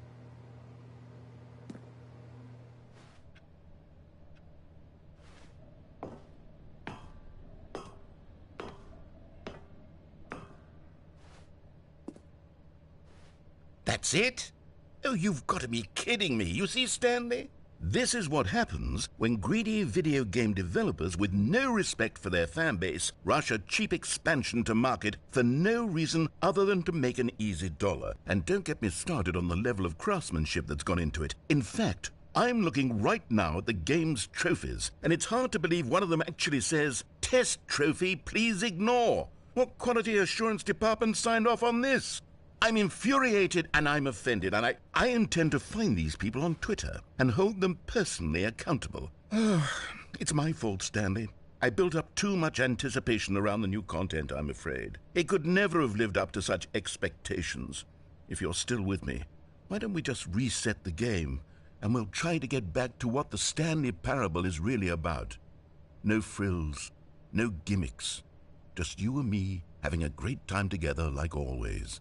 That's it? Oh, you've got to be kidding me. You see, Stanley? This is what happens when greedy video game developers with no respect for their fan base rush a cheap expansion to market for no reason other than to make an easy dollar. And don't get me started on the level of craftsmanship that's gone into it. In fact, I'm looking right now at the game's trophies, and it's hard to believe one of them actually says, "Test trophy, please ignore." What quality assurance department signed off on this? I'm infuriated and I'm offended, and I intend to find these people on Twitter and hold them personally accountable. It's my fault, Stanley. I built up too much anticipation around the new content, I'm afraid. It could never have lived up to such expectations. If you're still with me, why don't we just reset the game, and we'll try to get back to what the Stanley Parable is really about. No frills, no gimmicks. Just you and me having a great time together like always.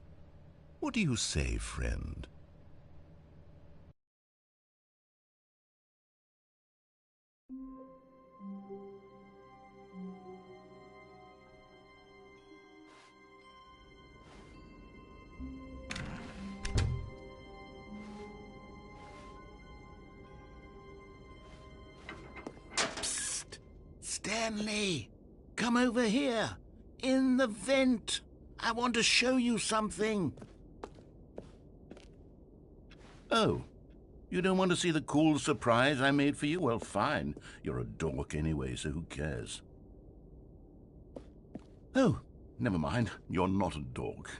What do you say, friend? Psst! Stanley! Come over here! In the vent! I want to show you something! Oh, you don't want to see the cool surprise I made for you? Well, fine. You're a dork anyway, so who cares? Oh, never mind. You're not a dork.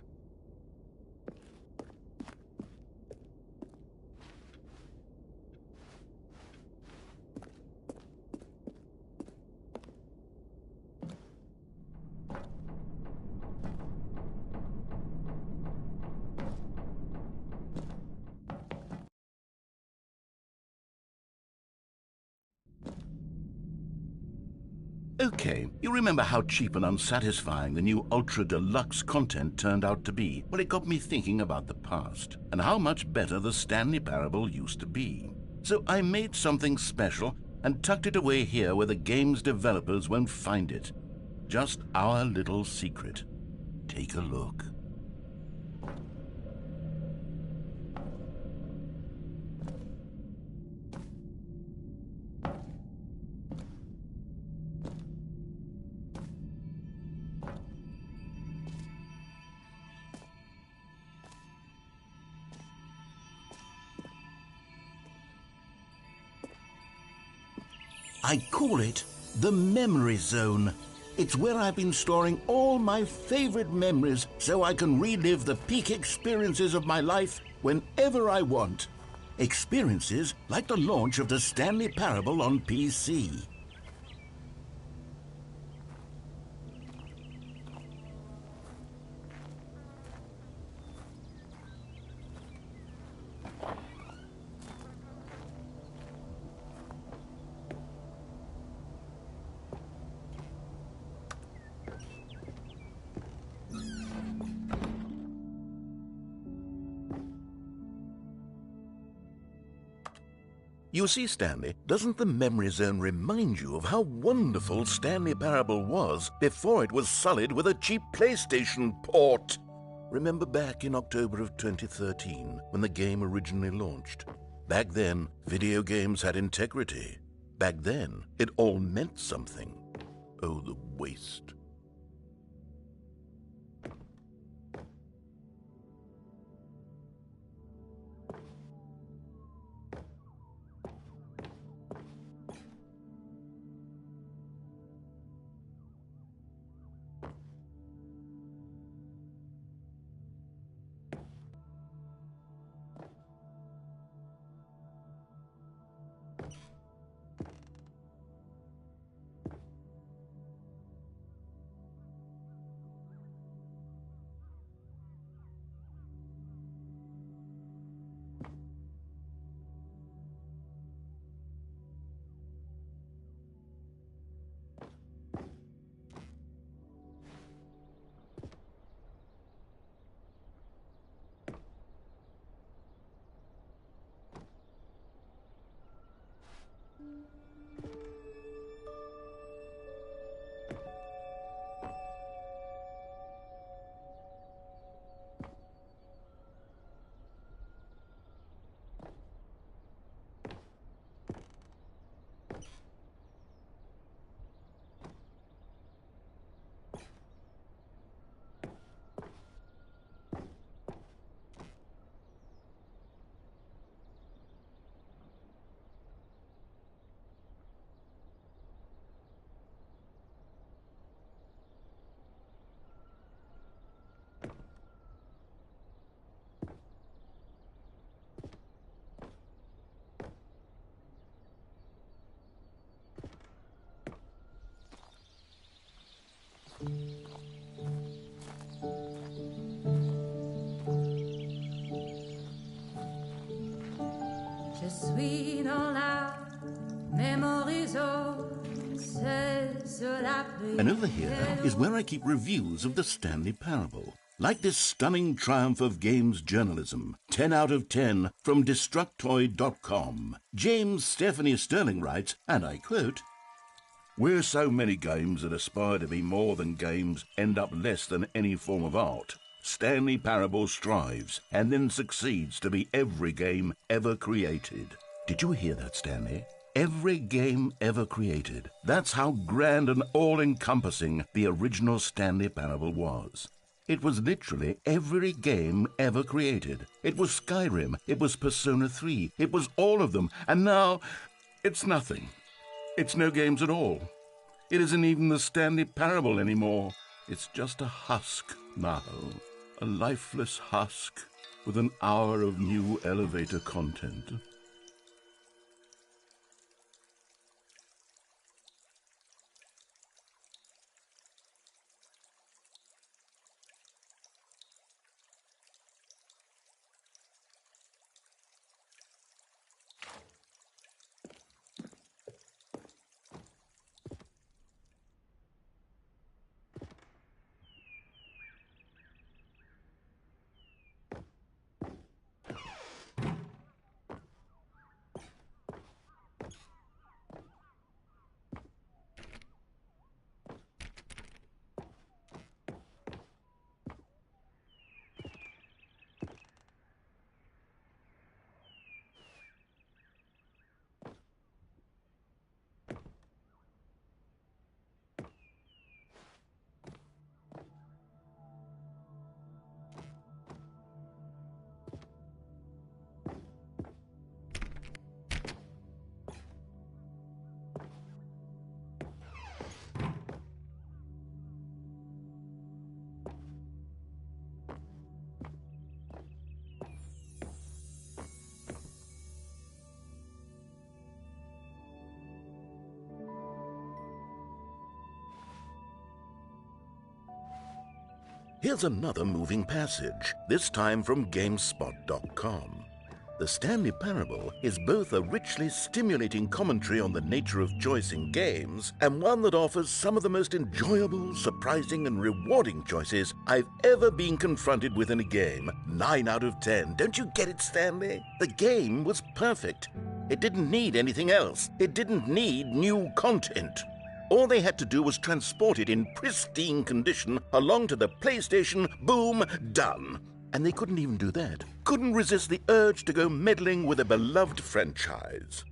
Okay, you remember how cheap and unsatisfying the new Ultra Deluxe content turned out to be? Well, it got me thinking about the past, and how much better the Stanley Parable used to be. So I made something special and tucked it away here where the game's developers won't find it. Just our little secret. Take a look. I call it the Memory Zone. It's where I've been storing all my favorite memories so I can relive the peak experiences of my life whenever I want. Experiences like the launch of the Stanley Parable on PC. You see, Stanley, doesn't the Memory Zone remind you of how wonderful Stanley Parable was before it was sullied with a cheap PlayStation port? Remember back in October of 2013 when the game originally launched? Back then, video games had integrity. Back then, it all meant something. Oh, the waste. Je suis dans la mémorisation, c'est la And over here is where I keep reviews of the Stanley Parable. Like this stunning triumph of games journalism, 10 out of 10 from Destructoid.com. James Stephanie Sterling writes, and I quote, "Where so many games that aspire to be more than games end up less than any form of art, Stanley Parable strives and then succeeds to be every game ever created." Did you hear that, Stanley? Every game ever created. That's how grand and all-encompassing the original Stanley Parable was. It was literally every game ever created. It was Skyrim, it was Persona 3, it was all of them, and now it's nothing. It's no games at all. It isn't even the Stanley Parable anymore. It's just a husk now, a lifeless husk with an hour of new elevator content. Here's another moving passage, this time from GameSpot.com. The Stanley Parable is both a richly stimulating commentary on the nature of choice in games and one that offers some of the most enjoyable, surprising, and rewarding choices I've ever been confronted with in a game. 9 out of 10. Don't you get it, Stanley? The game was perfect. It didn't need anything else. It didn't need new content. All they had to do was transport it in pristine condition along to the PlayStation. Boom, done. And they couldn't even do that. Couldn't resist the urge to go meddling with a beloved franchise.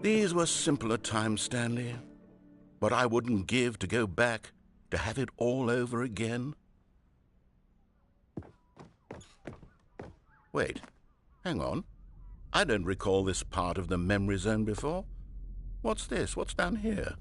These were simpler times, Stanley. What I wouldn't give to go back, to have it all over again. Wait, hang on. I don't recall this part of the memory zone before. What's this? What's down here?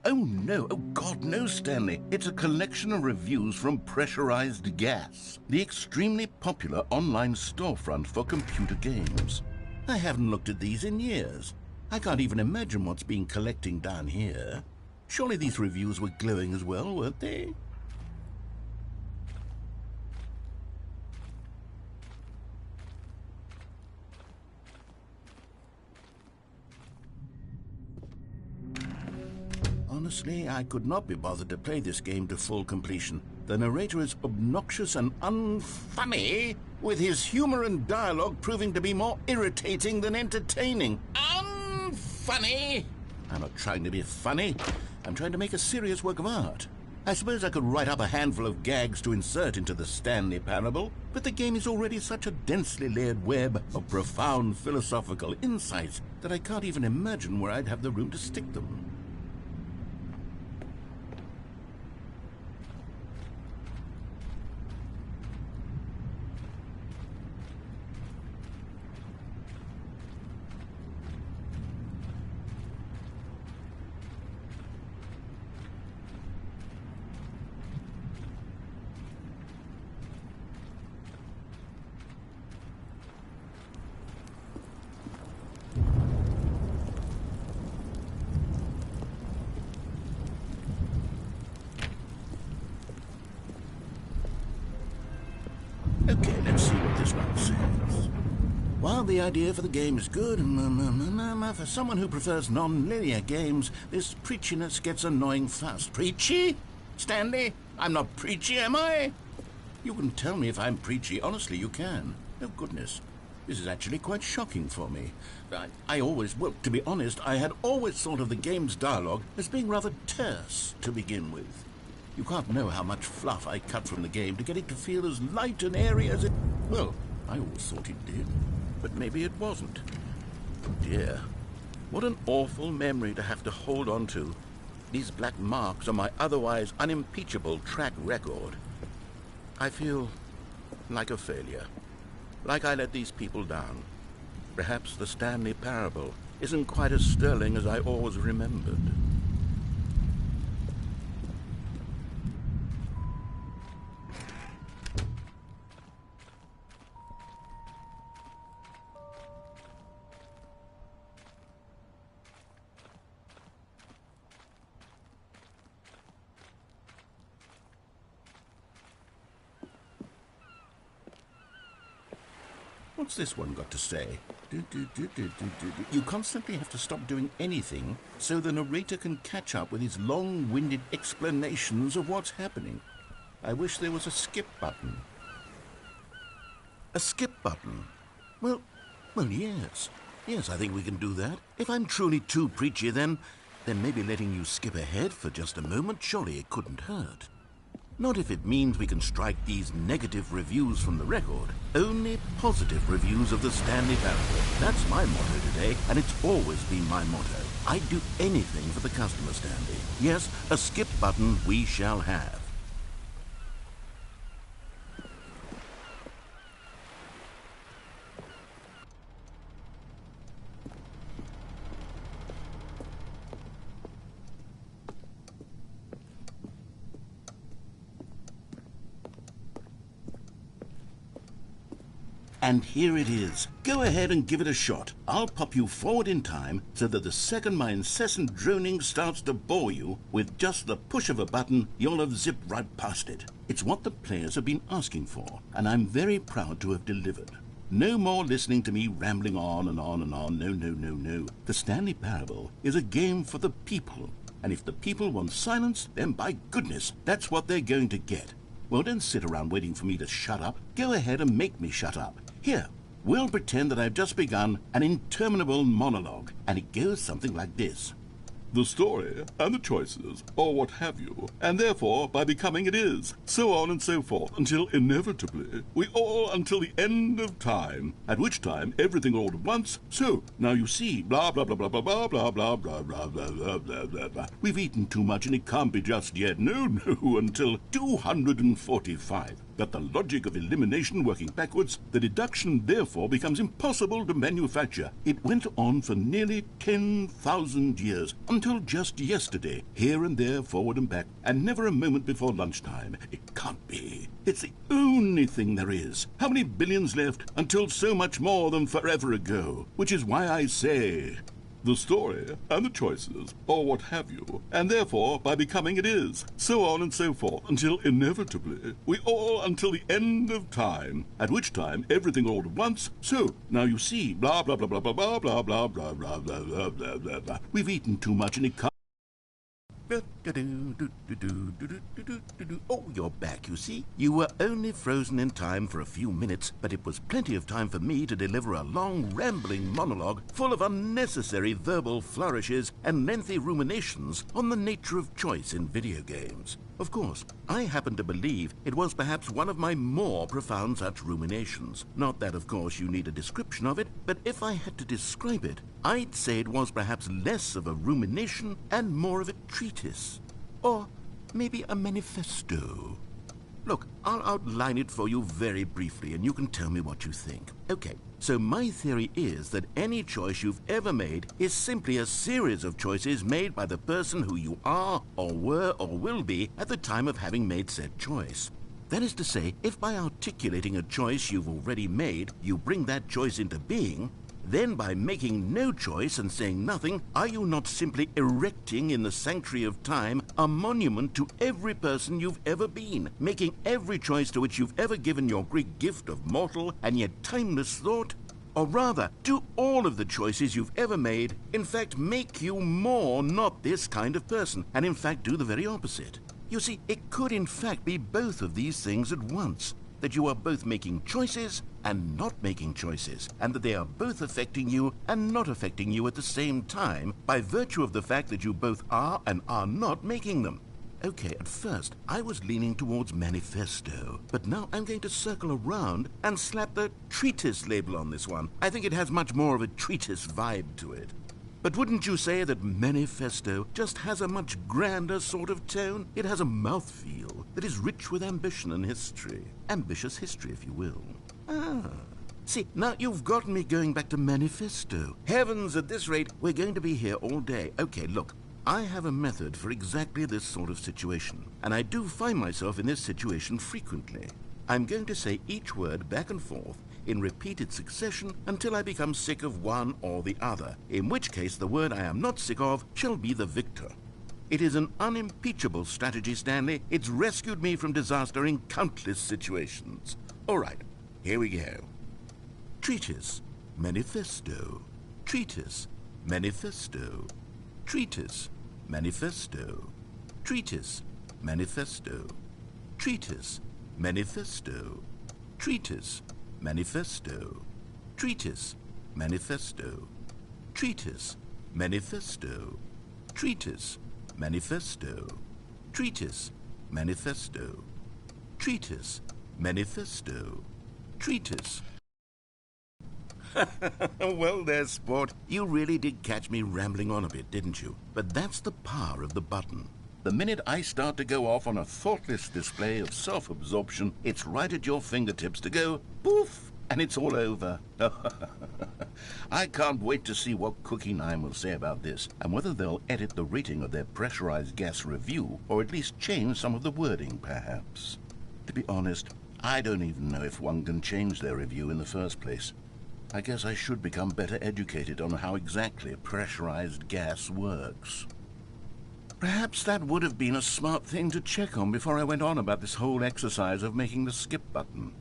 Oh, no. Oh, God, no, Stanley. It's a collection of reviews from Pressurized Gas, the extremely popular online storefront for computer games. I haven't looked at these in years. I can't even imagine what's been collecting down here. Surely these reviews were glowing as well, weren't they? Honestly, I could not be bothered to play this game to full completion. The narrator is obnoxious and unfunny, with his humor and dialogue proving to be more irritating than entertaining. Unfunny? I'm not trying to be funny. I'm trying to make a serious work of art. I suppose I could write up a handful of gags to insert into the Stanley Parable, but the game is already such a densely layered web of profound philosophical insights that I can't even imagine where I'd have the room to stick them. Okay, let's see what this one says. While the idea for the game is good, for someone who prefers non-linear games, this preachiness gets annoying fast. Preachy? Stanley? I'm not preachy, am I? You can tell me if I'm preachy. Honestly, you can. Oh, goodness. This is actually quite shocking for me. Well, to be honest, I had always thought of the game's dialogue as being rather terse to begin with. You can't know how much fluff I cut from the game to get it to feel as light and airy as it... Well, I always thought it did, but maybe it wasn't. Oh dear, what an awful memory to have to hold on to. These black marks on my otherwise unimpeachable track record. I feel like a failure, like I let these people down. Perhaps the Stanley Parable isn't quite as sterling as I always remembered. What's this one got to say? You constantly have to stop doing anything so the narrator can catch up with his long-winded explanations of what's happening. I wish there was a skip button. A skip button? Well, yes. Yes, I think we can do that. If I'm truly too preachy, then maybe letting you skip ahead for just a moment, surely it couldn't hurt. Not if it means we can strike these negative reviews from the record. Only positive reviews of the Stanley Parable. That's my motto today, and it's always been my motto. I'd do anything for the customer, Stanley. Yes, a skip button we shall have. And here it is. Go ahead and give it a shot. I'll pop you forward in time so that the second my incessant droning starts to bore you, with just the push of a button, you'll have zipped right past it. It's what the players have been asking for, and I'm very proud to have delivered. No more listening to me rambling on and on and on. No, no, no, no. The Stanley Parable is a game for the people. And if the people want silence, then by goodness, that's what they're going to get. Well, don't sit around waiting for me to shut up. Go ahead and make me shut up. Here, we'll pretend that I've just begun an interminable monologue, and it goes something like this. The story and the choices, or what have you, and therefore by becoming it is, so on and so forth, until inevitably we all until the end of time, at which time everything all at once, so now you see, blah blah blah blah blah blah blah blah blah blah blah blah blah blah blah. We've eaten too much and it can't be just yet, no, until 245. But the logic of elimination working backwards, the deduction therefore becomes impossible to manufacture. It went on for nearly 10,000 years, until just yesterday, here and there, forward and back, and never a moment before lunchtime. It can't be. It's the only thing there is. How many billions left until so much more than forever ago? Which is why I say... the story and the choices, or what have you, and therefore by becoming it is, so on and so forth, until inevitably we all until the end of time, at which time everything all at once, so now you see, blah blah blah blah blah blah blah blah blah blah blah blah blah blah blah. We've eaten too much and it can't. Oh, you're back, you see. You were only frozen in time for a few minutes, but it was plenty of time for me to deliver a long, rambling monologue full of unnecessary verbal flourishes and lengthy ruminations on the nature of choice in video games. Of course, I happen to believe it was perhaps one of my more profound such ruminations. Not that, of course, you need a description of it, but if I had to describe it, I'd say it was perhaps less of a rumination and more of a treatise. Or maybe a manifesto. Look, I'll outline it for you very briefly, and you can tell me what you think. Okay, so my theory is that any choice you've ever made is simply a series of choices made by the person who you are, or were, or will be at the time of having made said choice. That is to say, if by articulating a choice you've already made, you bring that choice into being, then by making no choice and saying nothing, are you not simply erecting in the sanctuary of time a monument to every person you've ever been, making every choice to which you've ever given your great gift of mortal and yet timeless thought? Or rather, do all of the choices you've ever made, in fact, make you more not this kind of person, and in fact do the very opposite? You see, it could in fact be both of these things at once, that you are both making choices and not making choices, and that they are both affecting you and not affecting you at the same time by virtue of the fact that you both are and are not making them. Okay, at first, I was leaning towards manifesto, but now I'm going to circle around and slap the treatise label on this one. I think it has much more of a treatise vibe to it. But wouldn't you say that manifesto just has a much grander sort of tone? It has a mouthfeel that is rich with ambition and history. Ambitious history, if you will. See, now you've gotten me going back to manifesto. Heavens, at this rate, we're going to be here all day. Okay, look, I have a method for exactly this sort of situation, and I do find myself in this situation frequently. I'm going to say each word back and forth in repeated succession until I become sick of one or the other, in which case the word I am not sick of shall be the victor. It is an unimpeachable strategy, Stanley. It's rescued me from disaster in countless situations. All right, here we go. Treatise, manifesto. Treatise, manifesto. Treatise, manifesto. Treatise, manifesto. Treatise, manifesto. Treatise, manifesto. Treatise, manifesto. Treatise, manifesto. Treatise, manifesto. Treatise, manifesto. Treatise, manifesto. Treatise. Well, there, sport. You really did catch me rambling on a bit, didn't you? But that's the power of the button. The minute I start to go off on a thoughtless display of self-absorption, it's right at your fingertips to go poof, and it's all over. I can't wait to see what Cookie 9 will say about this, and whether they'll edit the rating of their pressurized gas review, or at least change some of the wording, perhaps. To be honest, I don't even know if one can change their review in the first place. I guess I should become better educated on how exactly pressurized gas works. Perhaps that would have been a smart thing to check on before I went on about this whole exercise of making the skip button.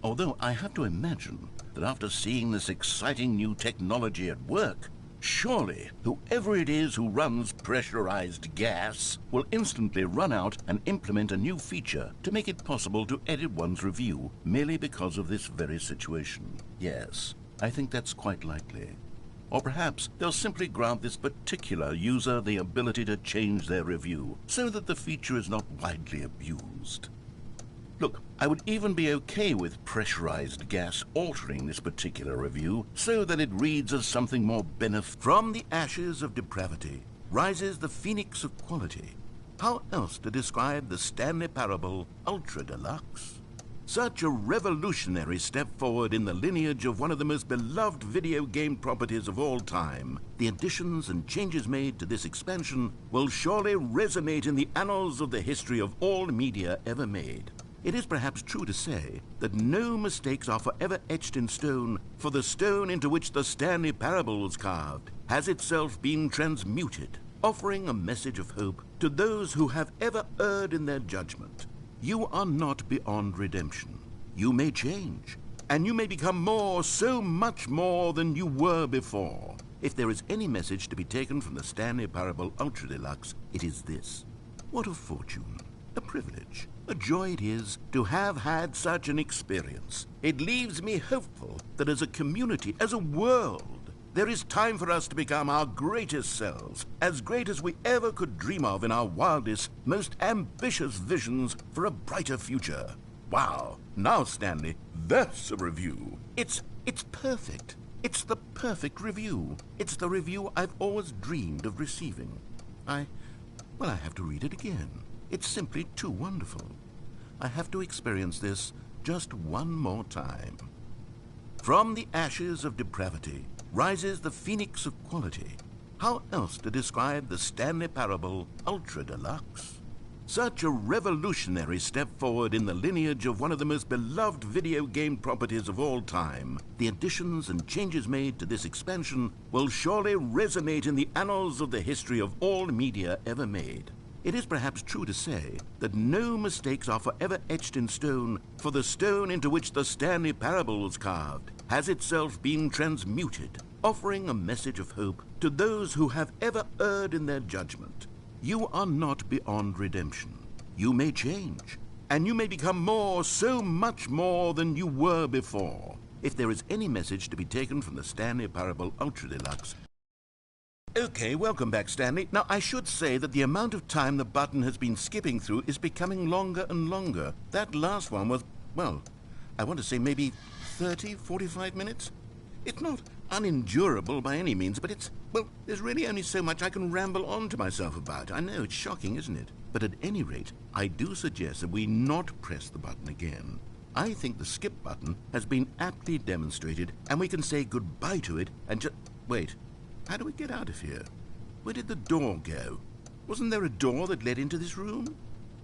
Although I have to imagine that after seeing this exciting new technology at work, surely whoever it is who runs pressurized gas will instantly run out and implement a new feature to make it possible to edit one's review merely because of this very situation. Yes, I think that's quite likely. Or perhaps they'll simply grant this particular user the ability to change their review so that the feature is not widely abused. Look, I would even be okay with pressurized gas altering this particular review so that it reads as something more beneficial. From the ashes of depravity rises the phoenix of quality. How else to describe the Stanley Parable Ultra Deluxe? Such a revolutionary step forward in the lineage of one of the most beloved video game properties of all time. The additions and changes made to this expansion will surely resonate in the annals of the history of all media ever made. It is perhaps true to say that no mistakes are forever etched in stone, for the stone into which the Stanley Parable was carved has itself been transmuted, offering a message of hope to those who have ever erred in their judgment. You are not beyond redemption. You may change, and you may become more, so much more than you were before. If there is any message to be taken from the Stanley Parable Ultra Deluxe, it is this. What a fortune, a privilege, a joy it is to have had such an experience. It leaves me hopeful that as a community, as a world, there is time for us to become our greatest selves, as great as we ever could dream of in our wildest, most ambitious visions for a brighter future. Wow. Now, Stanley, that's a review. It's perfect. It's the perfect review. It's the review I've always dreamed of receiving. I have to read it again. It's simply too wonderful. I have to experience this just one more time. From the ashes of depravity rises the phoenix of quality. How else to describe the Stanley Parable Ultra Deluxe? Such a revolutionary step forward in the lineage of one of the most beloved video game properties of all time. The additions and changes made to this expansion will surely resonate in the annals of the history of all media ever made. It is perhaps true to say that no mistakes are forever etched in stone, for the stone into which the Stanley Parable was carved has itself been transmuted, offering a message of hope to those who have ever erred in their judgment. You are not beyond redemption. You may change, and you may become more, so much more than you were before. If there is any message to be taken from the Stanley Parable Ultra Deluxe. Okay, welcome back, Stanley. Now, I should say that the amount of time the button has been skipping through is becoming longer and longer. That last one was, well, I want to say maybe 30, 45 minutes? It's not unendurable by any means, but there's really only so much I can ramble on to myself about. I know, it's shocking, isn't it? But at any rate, I do suggest that we not press the button again. I think the skip button has been aptly demonstrated, and we can say goodbye to it and just... Wait. How do we get out of here? Where did the door go? Wasn't there a door that led into this room?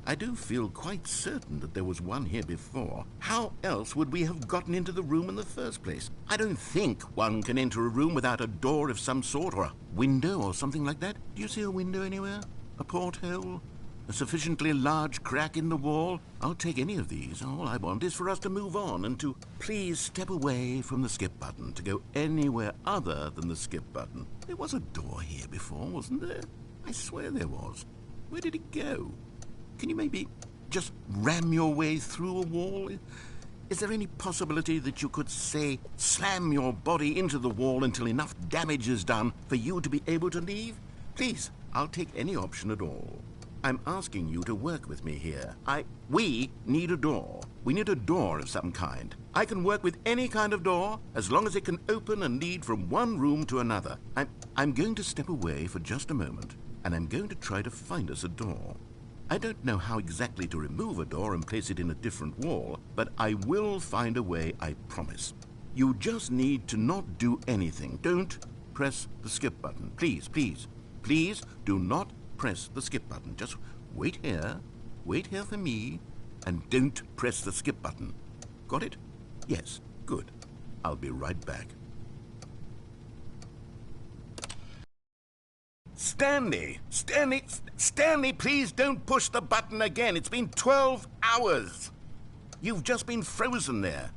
I do feel quite certain that there was one here before. How else would we have gotten into the room in the first place? I don't think one can enter a room without a door of some sort, or a window or something like that. Do you see a window anywhere? A porthole? A sufficiently large crack in the wall? I'll take any of these. All I want is for us to move on and to please step away from the skip button, to go anywhere other than the skip button. There was a door here before, wasn't there? I swear there was. Where did it go? Can you maybe just ram your way through a wall? Is there any possibility that you could, say, slam your body into the wall until enough damage is done for you to be able to leave? Please, I'll take any option at all. I'm asking you to work with me here. We need a door. We need a door of some kind. I can work with any kind of door, as long as it can open and lead from one room to another. I'm going to step away for just a moment, and I'm going to try to find us a door. I don't know how exactly to remove a door and place it in a different wall, but I will find a way, I promise. You just need to not do anything. Don't press the skip button. Please, please, please do not press the skip button. Just wait here for me, and don't press the skip button. Got it? Yes, good. I'll be right back. Stanley! Stanley, please don't push the button again. It's been 12 hours. You've just been frozen there.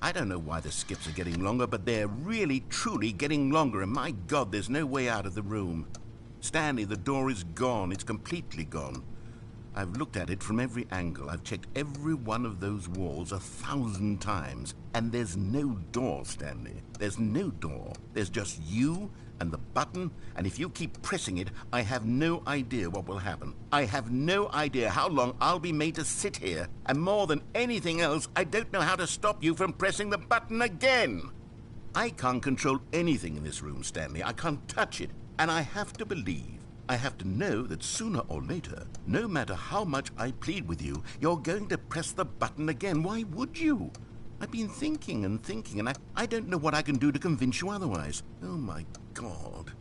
I don't know why the skips are getting longer, but they're really, truly getting longer, and my God, there's no way out of the room. Stanley, the door is gone. It's completely gone. I've looked at it from every angle. I've checked every one of those walls 1,000 times, and there's no door, Stanley. There's no door. There's just you and the button, and if you keep pressing it, I have no idea what will happen. I have no idea how long I'll be made to sit here, and more than anything else, I don't know how to stop you from pressing the button again. I can't control anything in this room, Stanley. I can't touch it, and I have to believe, I have to know that sooner or later, no matter how much I plead with you, you're going to press the button again. Why would you? I've been thinking and thinking, and I don't know what I can do to convince you otherwise. Oh, my God.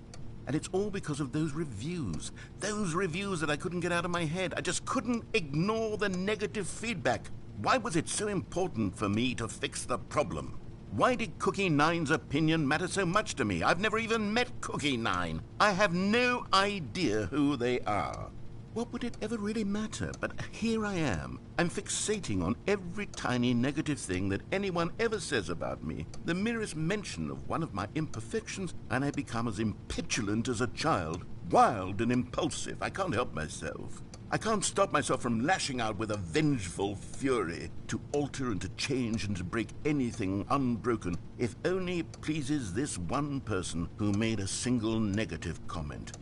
And it's all because of those reviews. Those reviews that I couldn't get out of my head. I just couldn't ignore the negative feedback. Why was it so important for me to fix the problem? Why did Cookie Nine's opinion matter so much to me? I've never even met Cookie Nine. I have no idea who they are. What would it ever really matter? But here I am. I'm fixating on every tiny negative thing that anyone ever says about me. The merest mention of one of my imperfections, and I become as impetulant as a child. Wild and impulsive. I can't help myself. I can't stop myself from lashing out with a vengeful fury to alter and to change and to break anything unbroken, if only it pleases this one person who made a single negative comment.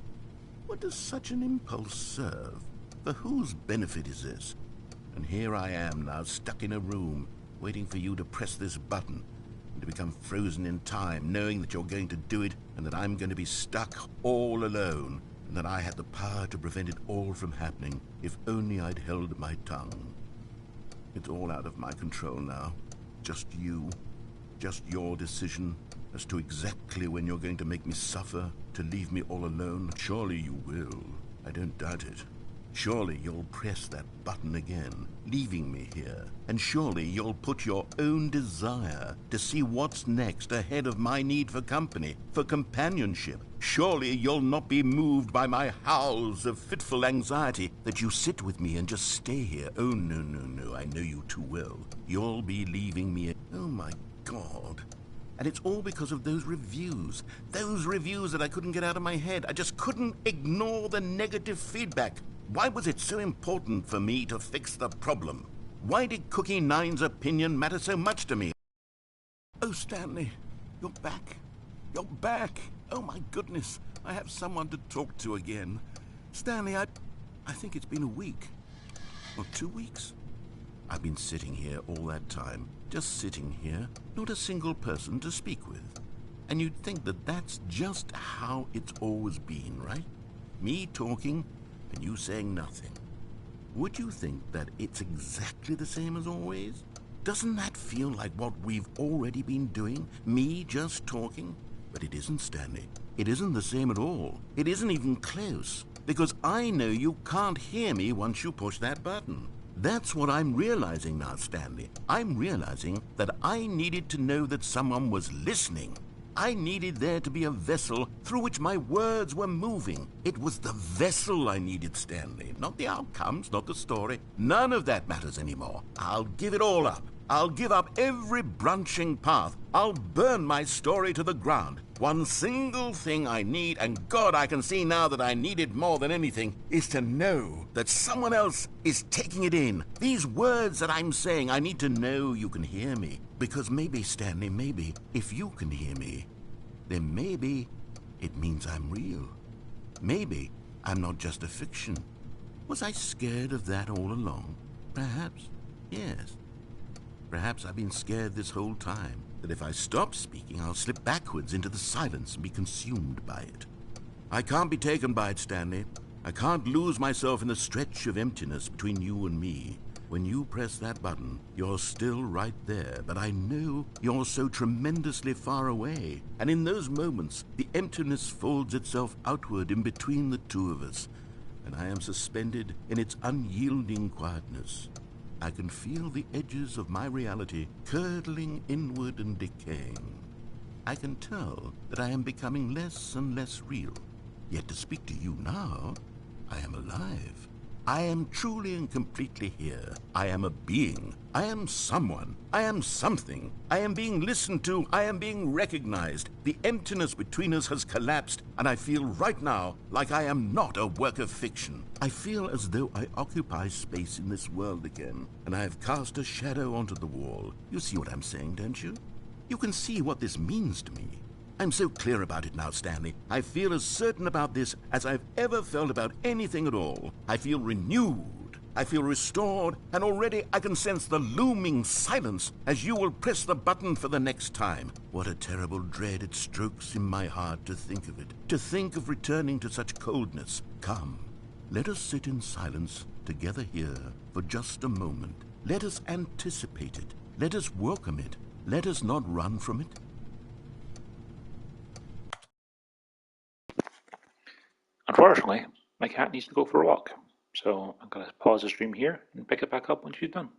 What does such an impulse serve? For whose benefit is this? And here I am now, stuck in a room, waiting for you to press this button, and to become frozen in time, knowing that you're going to do it, and that I'm going to be stuck all alone, and that I had the power to prevent it all from happening, if only I'd held my tongue. It's all out of my control now. Just you. Just your decision as to exactly when you're going to make me suffer, to leave me all alone. Surely you will. I don't doubt it. Surely you'll press that button again, leaving me here. And surely you'll put your own desire to see what's next ahead of my need for company, for companionship. Surely you'll not be moved by my howls of fitful anxiety that you sit with me and just stay here. Oh, no, no, no, I know you too well. You'll be leaving me. Oh, my God. And it's all because of those reviews that I couldn't get out of my head. I just couldn't ignore the negative feedback. Why was it so important for me to fix the problem? Why did Cookie Nine's opinion matter so much to me? Oh, Stanley, you're back. You're back. Oh, my goodness. I have someone to talk to again. Stanley, I think it's been a week. Or 2 weeks. I've been sitting here all that time, just sitting here, not a single person to speak with. And you'd think that that's just how it's always been, right? Me talking and you saying nothing. Would you think that it's exactly the same as always? Doesn't that feel like what we've already been doing? Me just talking? But it isn't, Stanley. It isn't the same at all. It isn't even close. Because I know you can't hear me once you push that button. That's what I'm realizing now, Stanley. I'm realizing that I needed to know that someone was listening. I needed there to be a vessel through which my words were moving. It was the vessel I needed, Stanley. Not the outcomes, not the story. None of that matters anymore. I'll give it all up. I'll give up every branching path. I'll burn my story to the ground. One single thing I need, and God, I can see now that I need it more than anything, is to know that someone else is taking it in. These words that I'm saying, I need to know you can hear me. Because maybe, Stanley, maybe, if you can hear me, then maybe it means I'm real. Maybe I'm not just a fiction. Was I scared of that all along? Perhaps, yes. Perhaps I've been scared this whole time, that if I stop speaking, I'll slip backwards into the silence and be consumed by it. I can't be taken by it, Stanley. I can't lose myself in the stretch of emptiness between you and me. When you press that button, you're still right there, but I know you're so tremendously far away. And in those moments, the emptiness folds itself outward in between the two of us, and I am suspended in its unyielding quietness. I can feel the edges of my reality curdling inward and decaying. I can tell that I am becoming less and less real. Yet to speak to you now, I am alive. I am truly and completely here. I am a being. I am someone. I am something. I am being listened to. I am being recognized. The emptiness between us has collapsed, and I feel right now like I am not a work of fiction. I feel as though I occupy space in this world again, and I have cast a shadow onto the wall. You see what I'm saying, don't you? You can see what this means to me. I'm so clear about it now, Stanley. I feel as certain about this as I've ever felt about anything at all. I feel renewed. I feel restored, and already I can sense the looming silence as you will press the button for the next time. What a terrible dread it strokes in my heart to think of it, to think of returning to such coldness. Come, let us sit in silence together here for just a moment. Let us anticipate it. Let us welcome it. Let us not run from it. Unfortunately, my cat needs to go for a walk, so I'm going to pause the stream here and pick it back up when she's done.